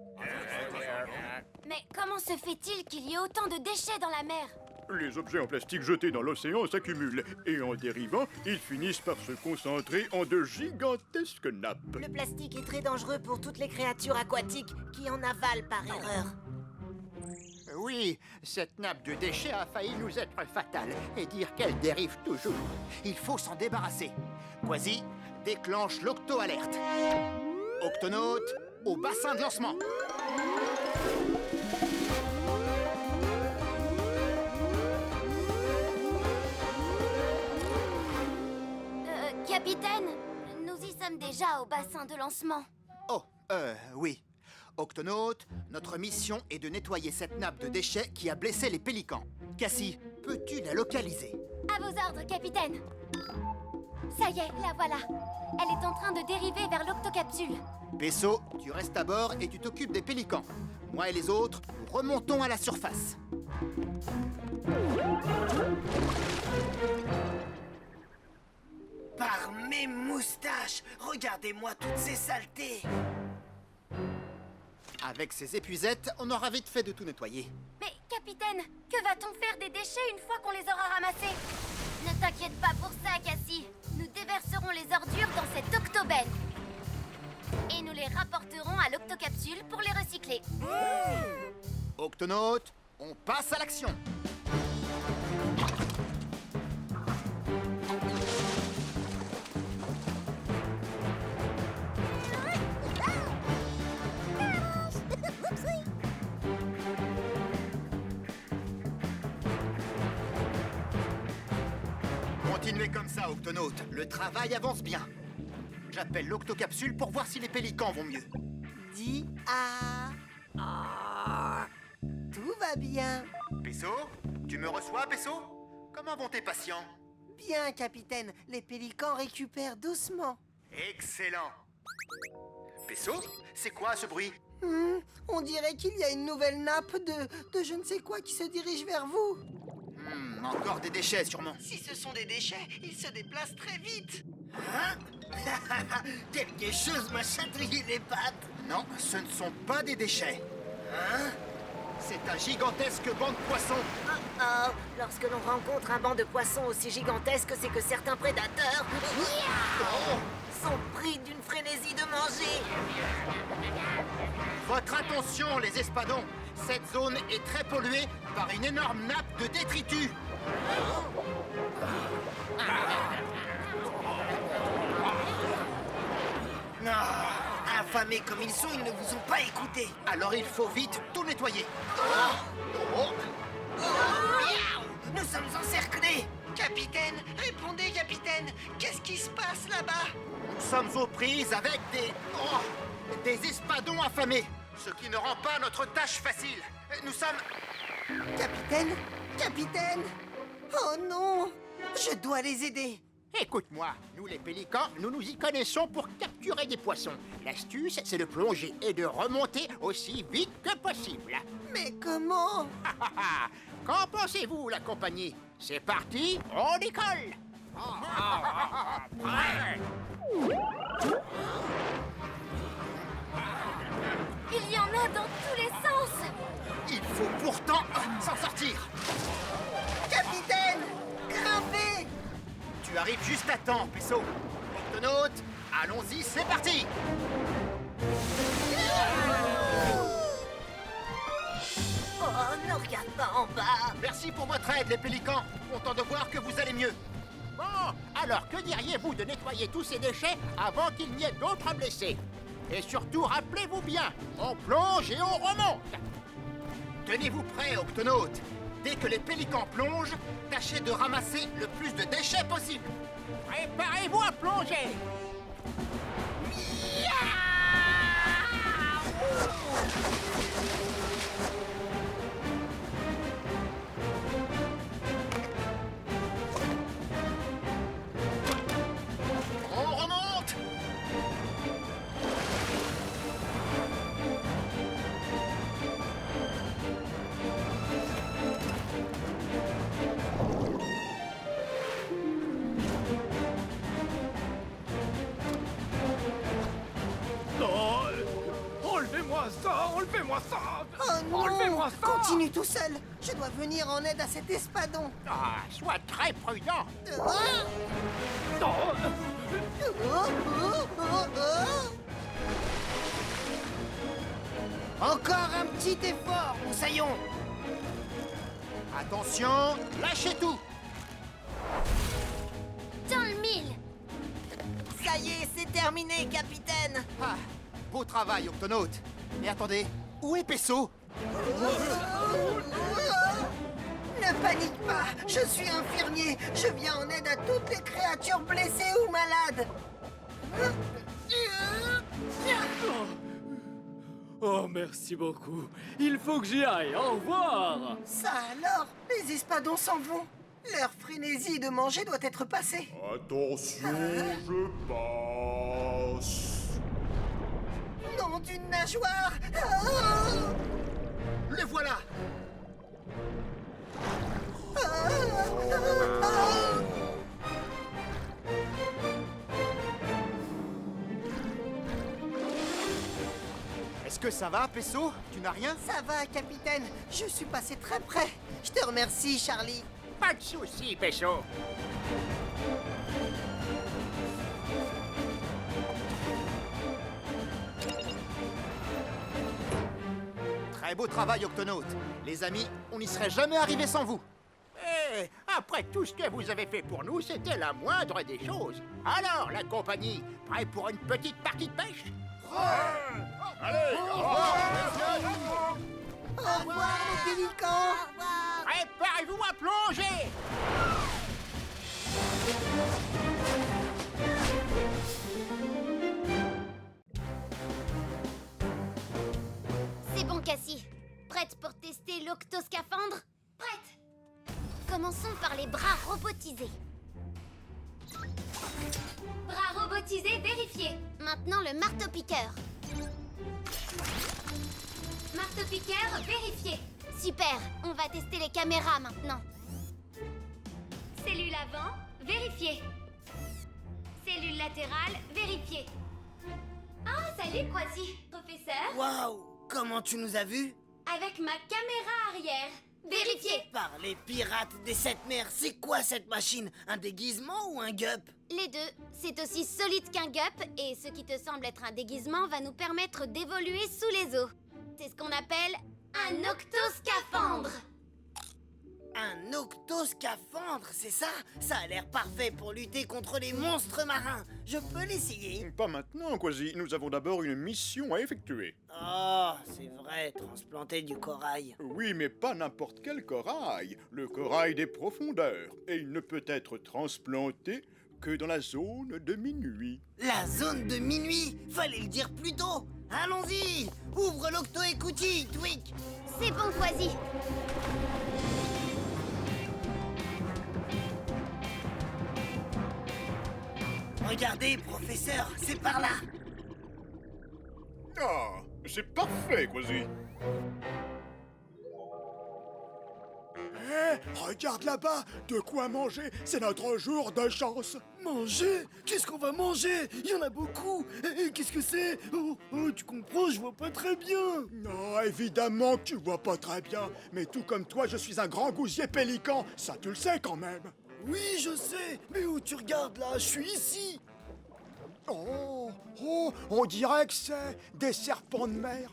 Mais comment se fait-il qu'il y ait autant de déchets dans la mer? Les objets en plastique jetés dans l'océan s'accumulent et en dérivant, ils finissent par se concentrer en de gigantesques nappes. Le plastique est très dangereux pour toutes les créatures aquatiques qui en avalent par erreur. Oui, cette nappe de déchets a failli nous être fatale et dire qu'elle dérive toujours. Il faut s'en débarrasser. Quasi, déclenche l'octo-alerte. Octonaute, au bassin de lancement. Capitaine, nous y sommes déjà au bassin de lancement. Oh, oui. Octonaute, notre mission est de nettoyer cette nappe de déchets qui a blessé les pélicans. Cassie, peux-tu la localiser? À vos ordres, capitaine. Ça y est, la voilà. Elle est en train de dériver vers l'octocapsule. Pesso, tu restes à bord et tu t'occupes des pélicans. Moi et les autres, nous remontons à la surface. Par mes moustaches, regardez-moi toutes ces saletés. Avec ces épuisettes, on aura vite fait de tout nettoyer. Mais, capitaine, que va-t-on faire des déchets une fois qu'on les aura ramassés? Ne t'inquiète pas pour ça, Cassie. Nous déverserons les ordures dans cette octobenne. Et nous les rapporterons à l'octocapsule pour les recycler. Octonaute, on passe à l'action. Continuez comme ça, Octonautes. Le travail avance bien. J'appelle l'Octocapsule pour voir si les pélicans vont mieux. Dis A. Tout va bien. Pesso, tu me reçois, Pesso? Comment vont tes patients? Bien, capitaine. Les pélicans récupèrent doucement. Excellent. Pesso, c'est quoi ce bruit? On dirait qu'il y a une nouvelle nappe de je ne sais quoi qui se dirige vers vous. Encore des déchets, sûrement. Si ce sont des déchets, ils se déplacent très vite. Hein? Quelque chose m'a chatouillé les pattes. Non, ce ne sont pas des déchets. Hein? C'est un gigantesque banc de poissons. Oh, lorsque l'on rencontre un banc de poissons aussi gigantesque, c'est que certains prédateurs sont pris d'une frénésie de manger. Votre attention, les espadons. Cette zone est très polluée par une énorme nappe de détritus. Non, affamés comme ils sont, ils ne vous ont pas écouté. Alors il faut vite tout nettoyer. Nous sommes encerclés. Capitaine, répondez, capitaine. Qu'est-ce qui se passe là-bas? Nous sommes aux prises avec des espadons affamés. Ce qui ne rend pas notre tâche facile. Nous sommes... Capitaine? Capitaine? Oh non! Je dois les aider. Écoute-moi, nous les pélicans, nous nous y connaissons pour capturer des poissons. L'astuce, c'est de plonger et de remonter aussi vite que possible. Mais comment? Qu'en pensez-vous, la compagnie? C'est parti, on décolle. Prêt? Il y en a dans tous les sens. Il faut pourtant s'en sortir. Capitaine! Grimpez! Tu arrives juste à temps, Pesso. Octonautes, allons-y, c'est parti. Oh, ne regarde pas en bas. Merci pour votre aide, les pélicans. Content de voir que vous allez mieux. Bon, alors que diriez-vous de nettoyer tous ces déchets avant qu'il n'y ait d'autres blessés? Et surtout, rappelez-vous bien, on plonge et on remonte. Tenez-vous prêts, Octonautes. Dès que les pélicans plongent, tâchez de ramasser le plus de déchets possible. Préparez-vous à plonger. On remonte. Non, enlevez-moi ça, enlevez-moi ça. Oh non! Enlevez-moi ça. Continue tout seul. Je dois venir en aide à cet espadon. Ah, sois très prudent. Non. Encore un petit effort, moussaillon. Attention, lâchez tout. Dans le mille. Ça y est, c'est terminé, capitaine. Ah, beau travail, Octonautes. Mais attendez, où est Pesso? Ne panique pas, je suis infirmier. Je viens en aide à toutes les créatures blessées ou malades. Oh, merci beaucoup. Il faut que j'y aille. Au revoir. Ça alors, les espadons s'en vont. Leur frénésie de manger doit être passée. Attention, je passe. Nom d'une nageoire. Le voilà. Est-ce que ça va, Pesso? Tu n'as rien? Ça va, capitaine. Je suis passé très près. Je te remercie, Charlie. Pas de soucis, Pesso. Très beau travail, Octonautes. Les amis, on n'y serait jamais arrivé sans vous. Eh, après tout ce que vous avez fait pour nous, c'était la moindre des choses. Alors, la compagnie, prêt pour une petite partie de pêche? Allez, au revoir. Au revoir, les pélicans. Préparez-vous à plonger! C'est bon, Cassie. Prête pour tester l'octoscaphandre? Prête! Commençons par les bras robotisés. Bras robotisés vérifiés. Maintenant le marteau-piqueur. Marteau-piqueur vérifié. Super, on va tester les caméras maintenant. Cellule avant, vérifiée. Cellule latérale, vérifiée. Ah, salut, Kwasi, professeur. Waouh! Comment tu nous as vus? Avec ma caméra arrière, vérifiée. Par les pirates des sept mers, c'est quoi cette machine? Un déguisement ou un gup? Les deux, c'est aussi solide qu'un gup, et ce qui te semble être un déguisement va nous permettre d'évoluer sous les eaux. C'est ce qu'on appelle un octoscaphandre. Un octoscaphandre, c'est ça? Ça a l'air parfait pour lutter contre les monstres marins. Je peux l'essayer? Pas maintenant, Quasi. Nous avons d'abord une mission à effectuer. Oh, c'est vrai, transplanter du corail. Oui, mais pas n'importe quel corail. Le corail des profondeurs. Et il ne peut être transplanté que dans la zone de minuit. La zone de minuit? Fallait le dire plus tôt. Allons-y! Ouvre l'octo-écoutille, Twig! C'est bon, Kwasi. Regardez, professeur, c'est par là. Ah, c'est parfait, Quasi. Regarde là-bas, de quoi manger, c'est notre jour de chance. Manger? Qu'est-ce qu'on va manger? Il y en a beaucoup. Qu'est-ce que c'est? Oh, tu comprends, je vois pas très bien. Non, évidemment que tu vois pas très bien. Mais tout comme toi, je suis un grand gousier pélican. Ça, tu le sais quand même. Oui, je sais. Mais où tu regardes là? Je suis ici. Oh, on dirait que c'est des serpents de mer.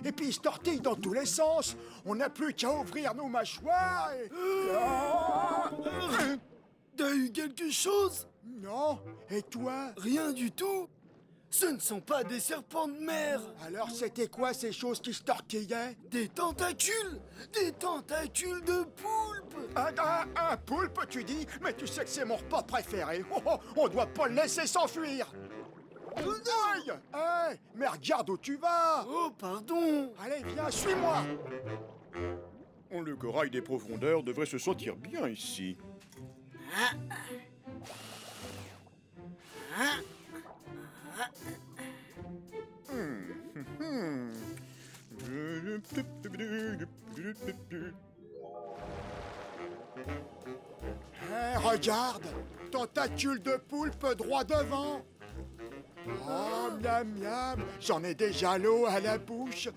Et puis ils se tortillent dans tous les sens. On n'a plus qu'à ouvrir nos mâchoires et... T'as eu quelque chose? Non. Et toi? Rien du tout. Ce ne sont pas des serpents de mer. Alors c'était quoi ces choses qui se tortillaient? Des tentacules. Des tentacules de poulpe. Un poulpe, tu dis? Mais tu sais que c'est mon repas préféré. On doit pas le laisser s'enfuir. Aïe! Hey, mais regarde où tu vas! Oh, pardon! Allez, viens, suis-moi! Le corail des profondeurs devrait se sentir bien ici. Hey, regarde! Tentacule de poulpe droit devant! Oh, miam miam! J'en ai déjà l'eau à la bouche!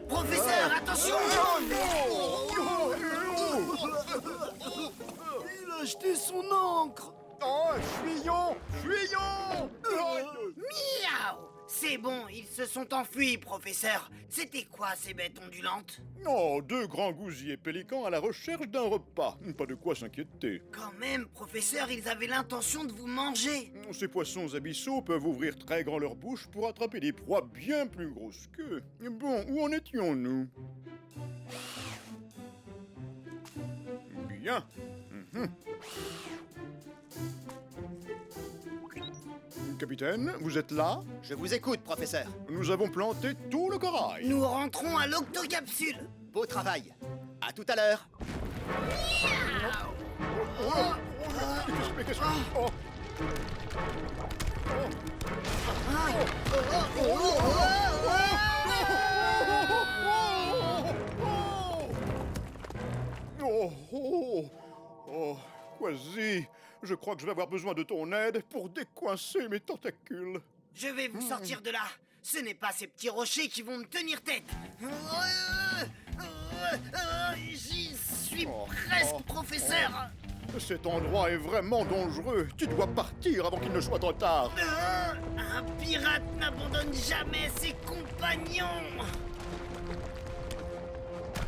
Professeur, attention! Il a jeté son encre! Oh, fuyons! Fuyons! Miaou! C'est bon, ils se sont enfuis, professeur. C'était quoi ces bêtes ondulantes? Oh, deux grands gousiers pélicans à la recherche d'un repas. Pas de quoi s'inquiéter. Quand même, professeur, ils avaient l'intention de vous manger. Ces poissons abyssaux peuvent ouvrir très grand leur bouche pour attraper des proies bien plus grosses qu'eux. Bon, où en étions-nous? Bien. Capitaine, vous êtes là? Je vous écoute, professeur. Nous avons planté tout le corail. Nous rentrons à l'octocapsule. Beau travail. À tout à l'heure. Mais qu'est-ce que... Oh. Oh, Quasi, je crois que je vais avoir besoin de ton aide pour décoincer mes tentacules. Je vais vous sortir de là. Ce n'est pas ces petits rochers qui vont me tenir tête. J'y suis presque, professeur. Cet endroit est vraiment dangereux. Tu dois partir avant qu'il ne soit trop tard. Un pirate n'abandonne jamais ses compagnons.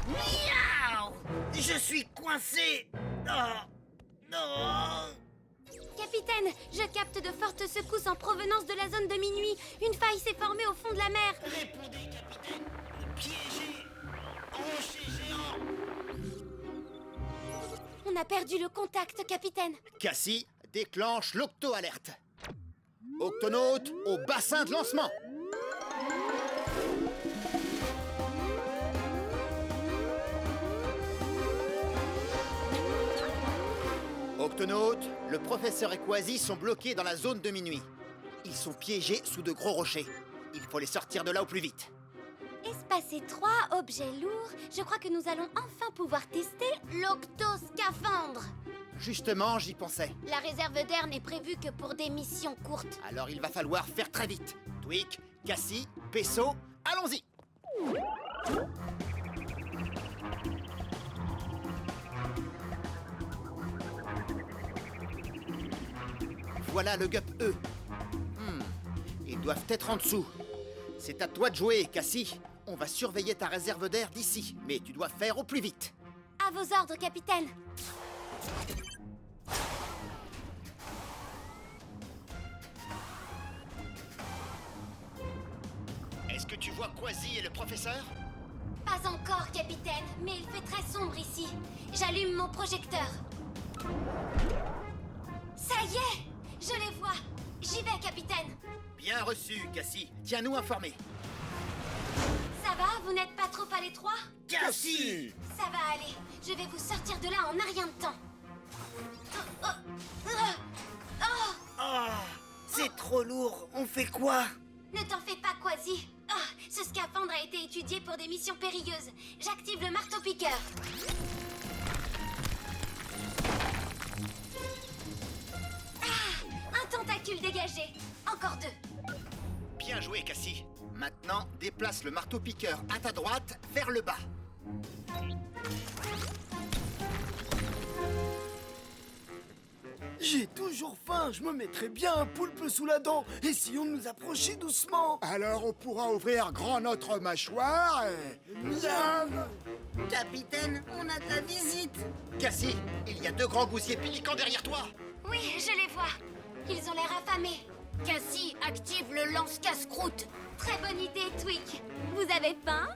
Miaou! Je suis coincé. Non. Capitaine, je capte de fortes secousses en provenance de la zone de minuit. Une faille s'est formée au fond de la mer. Répondez, capitaine. Piégé. Rocher géant. a perdu le contact, capitaine. Cassie, déclenche l'octo-alerte. Octonautes au bassin de lancement. Octonautes, le professeur et Quasi sont bloqués dans la zone de minuit. Ils sont piégés sous de gros rochers. Il faut les sortir de là au plus vite. Espacé 3, objet lourd. Je crois que nous allons enfin pouvoir tester l'octoscaphandre. Justement, j'y pensais. La réserve d'air n'est prévue que pour des missions courtes. Alors il va falloir faire très vite. Tweak, Cassie, Pesso, allons-y. Voilà le Gup E. Ils doivent être en dessous. C'est à toi de jouer, Cassie. On va surveiller ta réserve d'air d'ici, mais tu dois faire au plus vite. À vos ordres, capitaine. Est-ce que tu vois Quasi et le professeur? Pas encore, capitaine, mais il fait très sombre ici. J'allume mon projecteur. Ça y est, je les vois. J'y vais, capitaine. Bien reçu, Cassie. Tiens-nous informés. Ça va, vous n'êtes pas trop à l'étroit? Cassie! Ça va aller. Je vais vous sortir de là en un rien de temps. C'est trop lourd. On fait quoi? Ne t'en fais pas, Quasi. Ce scaphandre a été étudié pour des missions périlleuses. J'active le marteau-piqueur. Un tentacule dégagé. Encore 2. Bien joué, Cassie. Maintenant, déplace le marteau-piqueur à ta droite vers le bas. J'ai toujours faim, je me mettrais bien un poulpe sous la dent. Essayons de nous approcher doucement. Alors on pourra ouvrir grand notre mâchoire et... Miam! Capitaine, on a ta visite. Cassie, il y a 2 grands gousiers piquants derrière toi. Oui, je les vois. Ils ont l'air affamés. Cassie, active le lance-casse-croûte. Très bonne idée, Tweak. Vous avez faim?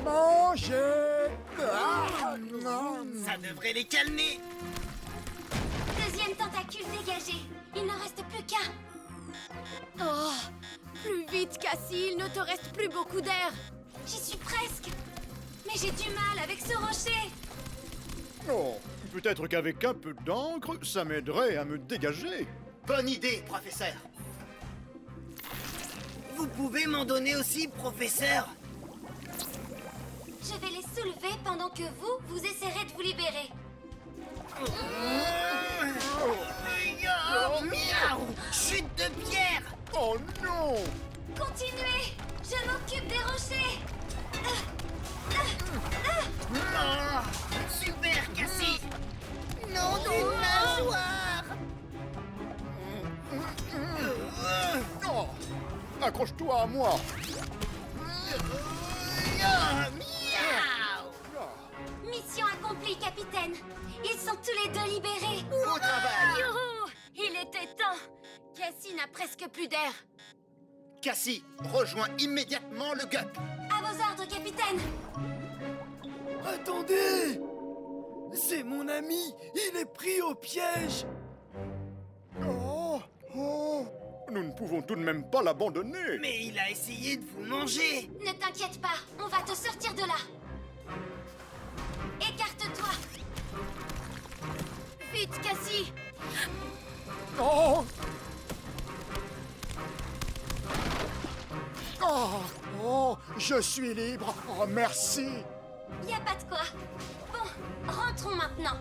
Mangez! Ah, non. Ça devrait les calmer. Deuxième tentacule dégagé. Il n'en reste plus qu'un. Oh, plus vite, Cassie, il ne te reste plus beaucoup d'air. J'y suis presque. Mais j'ai du mal avec ce rocher. Oh, peut-être qu'avec un peu d'encre, ça m'aiderait à me dégager. Bonne idée, professeur. Vous pouvez m'en donner aussi, professeur? Je vais les soulever pendant que vous essaierez de vous libérer. Miaou! Chute de pierre! Oh non! Continuez. Je m'occupe des rochers. Super, Cassie! Non d'une nageoire! Oh, accroche-toi à moi! Mission accomplie, capitaine. Ils sont tous les 2 libérés. Beau travail. Youhou! Il était temps. Cassie n'a presque plus d'air. Cassie, rejoins immédiatement le Gup. À vos ordres, capitaine. Attendez! C'est mon ami, il est pris au piège. Oh, oh, nous ne pouvons tout de même pas l'abandonner. Mais il a essayé de vous manger! Ne t'inquiète pas, on va te sortir de là. Écarte-toi. Vite, Cassie. Oh! Oh! Oh! Je suis libre! Oh, merci! Y a pas de quoi. Bon, rentrons maintenant.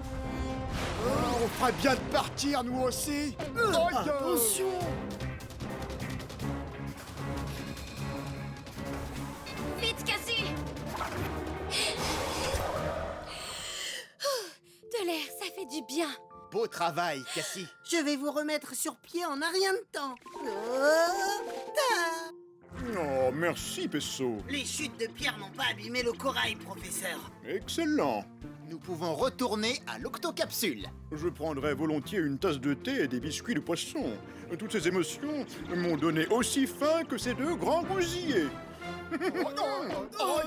Oh, on ferait bien de partir, nous aussi! Oh, Attention! Vite, Cassie. De l'air, ça fait du bien. Beau travail, Cassie. Je vais vous remettre sur pied en un rien de temps. Oh, merci, Pesso. Les chutes de pierre n'ont pas abîmé le corail, professeur. Excellent. Nous pouvons retourner à l'octocapsule. Je prendrais volontiers une tasse de thé et des biscuits de poisson. Toutes ces émotions m'ont donné aussi faim que ces 2 grands gousiers. oh,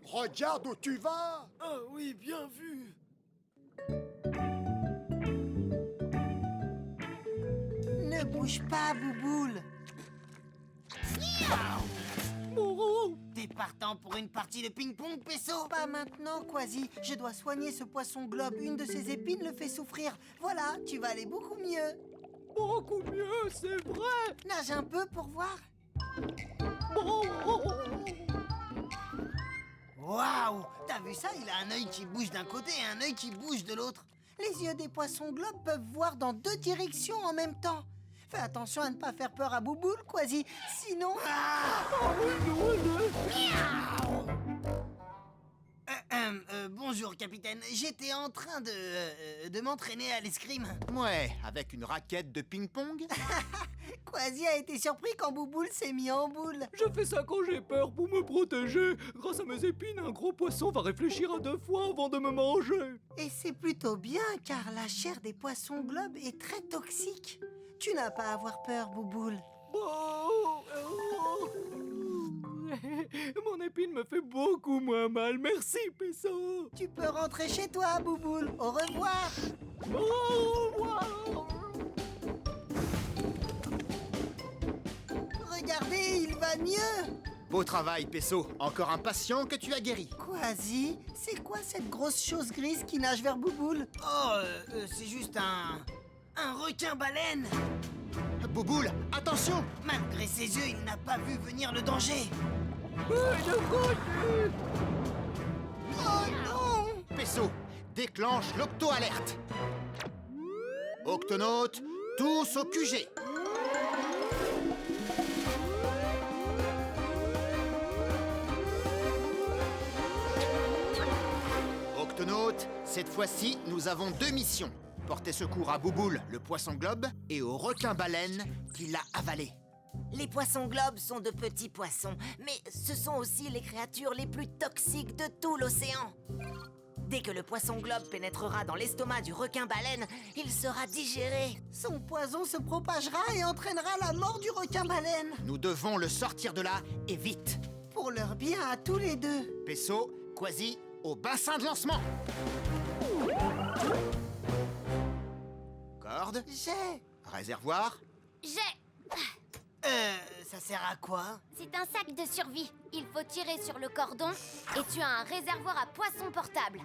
Regarde où tu vas. Ah oui, bien vu. Ne bouge pas, Bouboule. T'es partant pour une partie de ping-pong, Pesso? Pas maintenant, Quasi. Je dois soigner ce poisson globe. Une de ses épines le fait souffrir. Voilà, tu vas aller beaucoup mieux. Beaucoup mieux, c'est vrai. Nage un peu pour voir. Waouh! T'as vu ça? Il a un œil qui bouge d'un côté et un œil qui bouge de l'autre. Les yeux des poissons globes peuvent voir dans 2 directions en même temps. Fais attention à ne pas faire peur à Bouboule, Quasi. Sinon... bonjour, capitaine. J'étais en train de m'entraîner à l'escrime. Ouais, avec une raquette de ping-pong. Quasi a été surpris quand Bouboule s'est mis en boule. Je fais ça quand j'ai peur pour me protéger. Grâce à mes épines, un gros poisson va réfléchir à 2 fois avant de me manger. Et c'est plutôt bien, car la chair des poissons globes est très toxique. Tu n'as pas à avoir peur, Bouboule. Mon épine me fait beaucoup moins mal. Merci, Pesso. Tu peux rentrer chez toi, Bouboule. Au revoir. Au revoir. Regardez, il va mieux. Beau travail, Pesso. Encore un patient que tu as guéri. Quasi, c'est quoi cette grosse chose grise qui nage vers Bouboule? C'est juste un requin-baleine. Bouboule, attention! Malgré ses yeux, il n'a pas vu venir le danger. Oh non! Pesso, déclenche l'octo-alerte. Octonautes, tous au QG. Octonautes, cette fois-ci, nous avons 2 missions. Porter secours à Bouboule, le poisson globe, et au requin-baleine qui l'a avalé. Les poissons globes sont de petits poissons, mais ce sont aussi les créatures les plus toxiques de tout l'océan. Dès que le poisson globe pénétrera dans l'estomac du requin-baleine, il sera digéré. Son poison se propagera et entraînera la mort du requin-baleine. Nous devons le sortir de là, et vite. Pour leur bien à tous les deux. Pesso, Quasi, au bassin de lancement. Corde. J'ai. Réservoir. Ça sert à quoi? C'est un sac de survie. Il faut tirer sur le cordon et tu as un réservoir à poissons portable.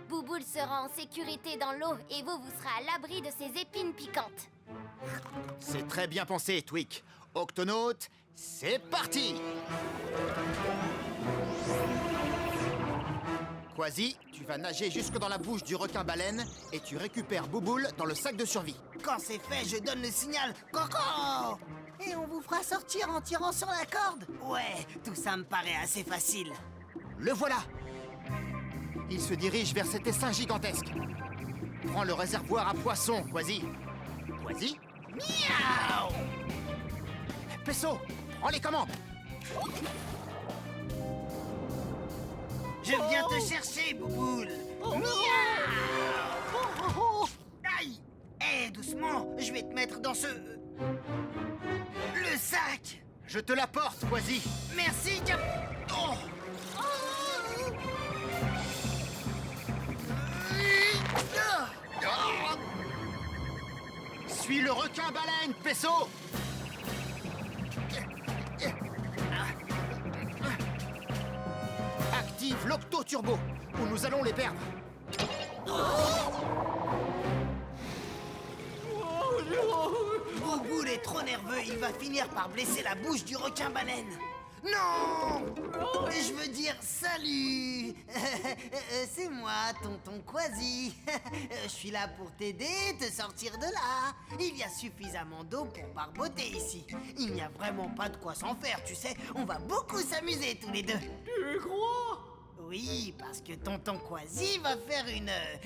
Bouboule sera en sécurité dans l'eau et vous serez à l'abri de ses épines piquantes. C'est très bien pensé, Tweak. Octonautes, c'est parti! Quasi, tu vas nager jusque dans la bouche du requin-baleine et tu récupères Bouboule dans le sac de survie. Quand c'est fait, je donne le signal Coco! Et on vous fera sortir en tirant sur la corde. Ouais, tout ça me paraît assez facile. Le voilà! Il se dirige vers cet essaim gigantesque. Prends le réservoir à poissons, Quasi. Quasi? Miaou! Pesso, prends les commandes! Je viens te chercher, Bouboule. Aïe! Doucement, je vais te mettre dans ce... le sac. Je te l'apporte, Quasi. Merci, Cap... Oh! Suis le requin-baleine, Pesso! Active l'octo-turbo, ou nous allons les perdre. Bouboule est trop nerveux, il va finir par blesser la bouche du requin-baleine. Non! Je veux dire salut! C'est moi, tonton Quasi. Je suis là pour t'aider, te sortir de là. Il y a suffisamment d'eau pour barboter ici. Il n'y a vraiment pas de quoi s'en faire, tu sais. On va beaucoup s'amuser tous les deux. Tu crois? Oui, parce que tonton Quasi va faire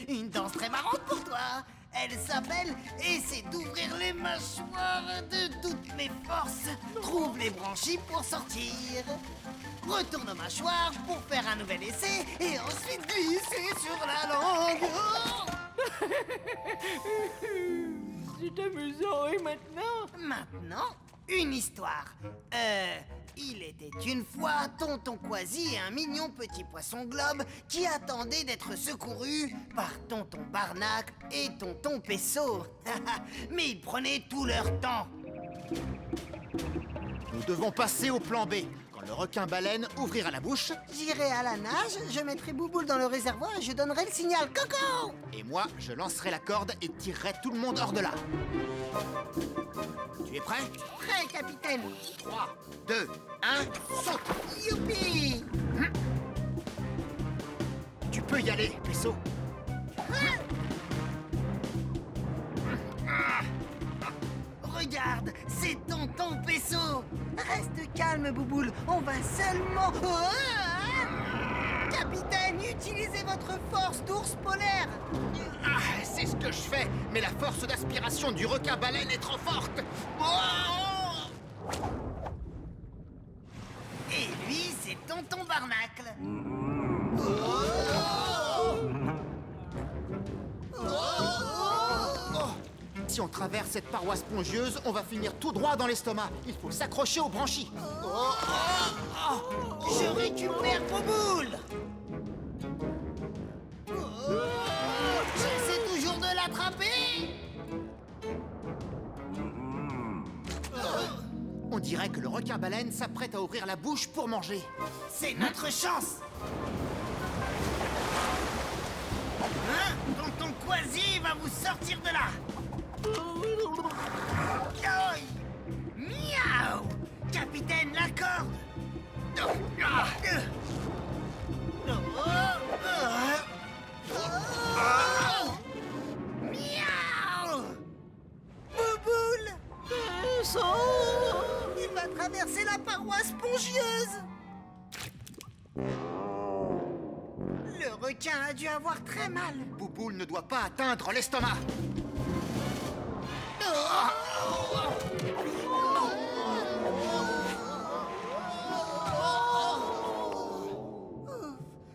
une danse très marrante pour toi. Elle s'appelle « Essaie d'ouvrir les mâchoires de toutes mes forces. Trouve les branchies pour sortir. Retourne aux mâchoires pour faire un nouvel essai et ensuite glisser sur la langue. Oh !» C'est amusant, et maintenant? Maintenant, une histoire. Il était une fois Tonton Quasi et un mignon petit poisson globe qui attendait d'être secouru par Tonton Barnacle et Tonton Pesso. Mais ils prenaient tout leur temps. Nous devons passer au plan B. Quand le requin-baleine ouvrira la bouche, J'irai à la nage, je mettrai Bouboule dans le réservoir et je donnerai le signal Coco. et moi, je lancerai la corde et tirerai tout le monde hors de là. Tu es prêt? Prêt, capitaine. 3, 2, 1, saute! Youpi. Tu peux y aller, Pesso. Regarde, c'est Tonton Pesso. Reste calme, Bouboule, on va seulement... Capitaine, utilisez votre force d'ours polaire. Ah, c'est ce que je fais, mais la force d'aspiration du requin-baleine est trop forte. Oh! Et lui, c'est Tonton Barnacle. Si on traverse cette paroi spongieuse, on va finir tout droit dans l'estomac. Il faut s'accrocher aux branchies. Je récupère Bouboule. J'essaie toujours de l'attraper. On dirait que le requin-baleine s'apprête à ouvrir la bouche pour manger. C'est notre chance. Tonton Quasi va vous sortir de là. Aïe. Miaou. Capitaine, la corde. Miaou. Bouboule. Il va traverser la paroi spongieuse. Le requin a dû avoir très mal. Bouboule ne doit pas atteindre l'estomac.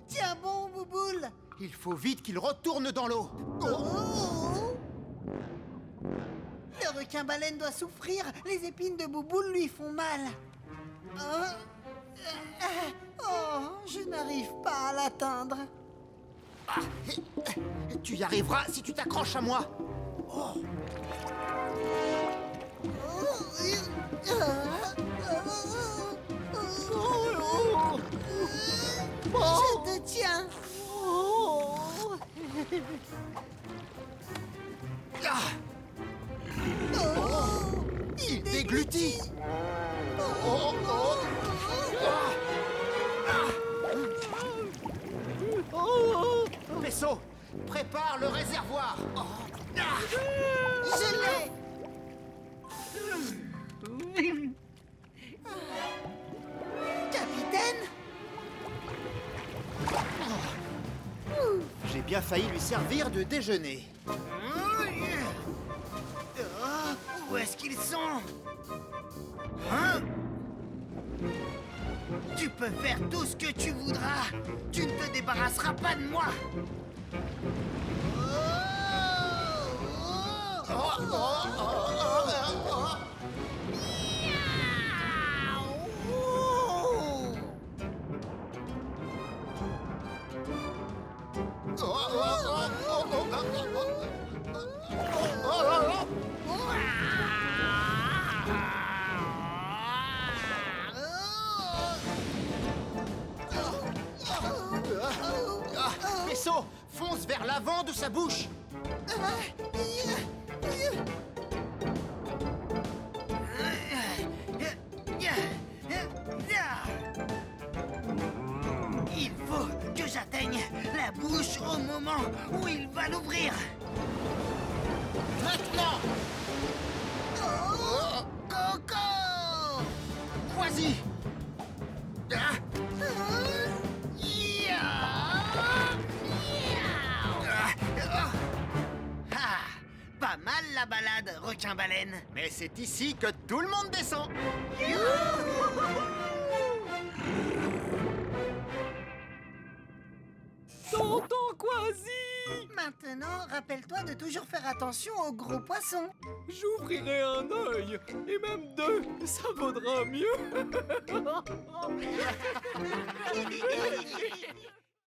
Tiens bon, Bouboule. Il faut vite qu'il retourne dans l'eau. Le requin-baleine doit souffrir. Les épines de Bouboule lui font mal. Je n'arrive pas à l'atteindre. Tu y arriveras si tu t'accroches à moi. Je te tiens. Il déglutit. Pesso, prépare le réservoir. Je l'ai. Capitaine. J'ai bien failli lui servir de déjeuner. Où est-ce qu'ils sont? Hein? Tu peux faire tout ce que tu voudras. Tu ne te débarrasseras pas de moi. Pesso, fonce vers l'avant de sa bouche. Il faut que j'atteigne la bouche au moment où il va l'ouvrir. Maintenant, Coco! Quasi. Pas mal la balade, requin-baleine. Mais c'est ici que tout le monde descend. Tonton Quasi! Maintenant, rappelle-toi de toujours faire attention aux gros poissons. J'ouvrirai un œil, et même deux, ça vaudra mieux.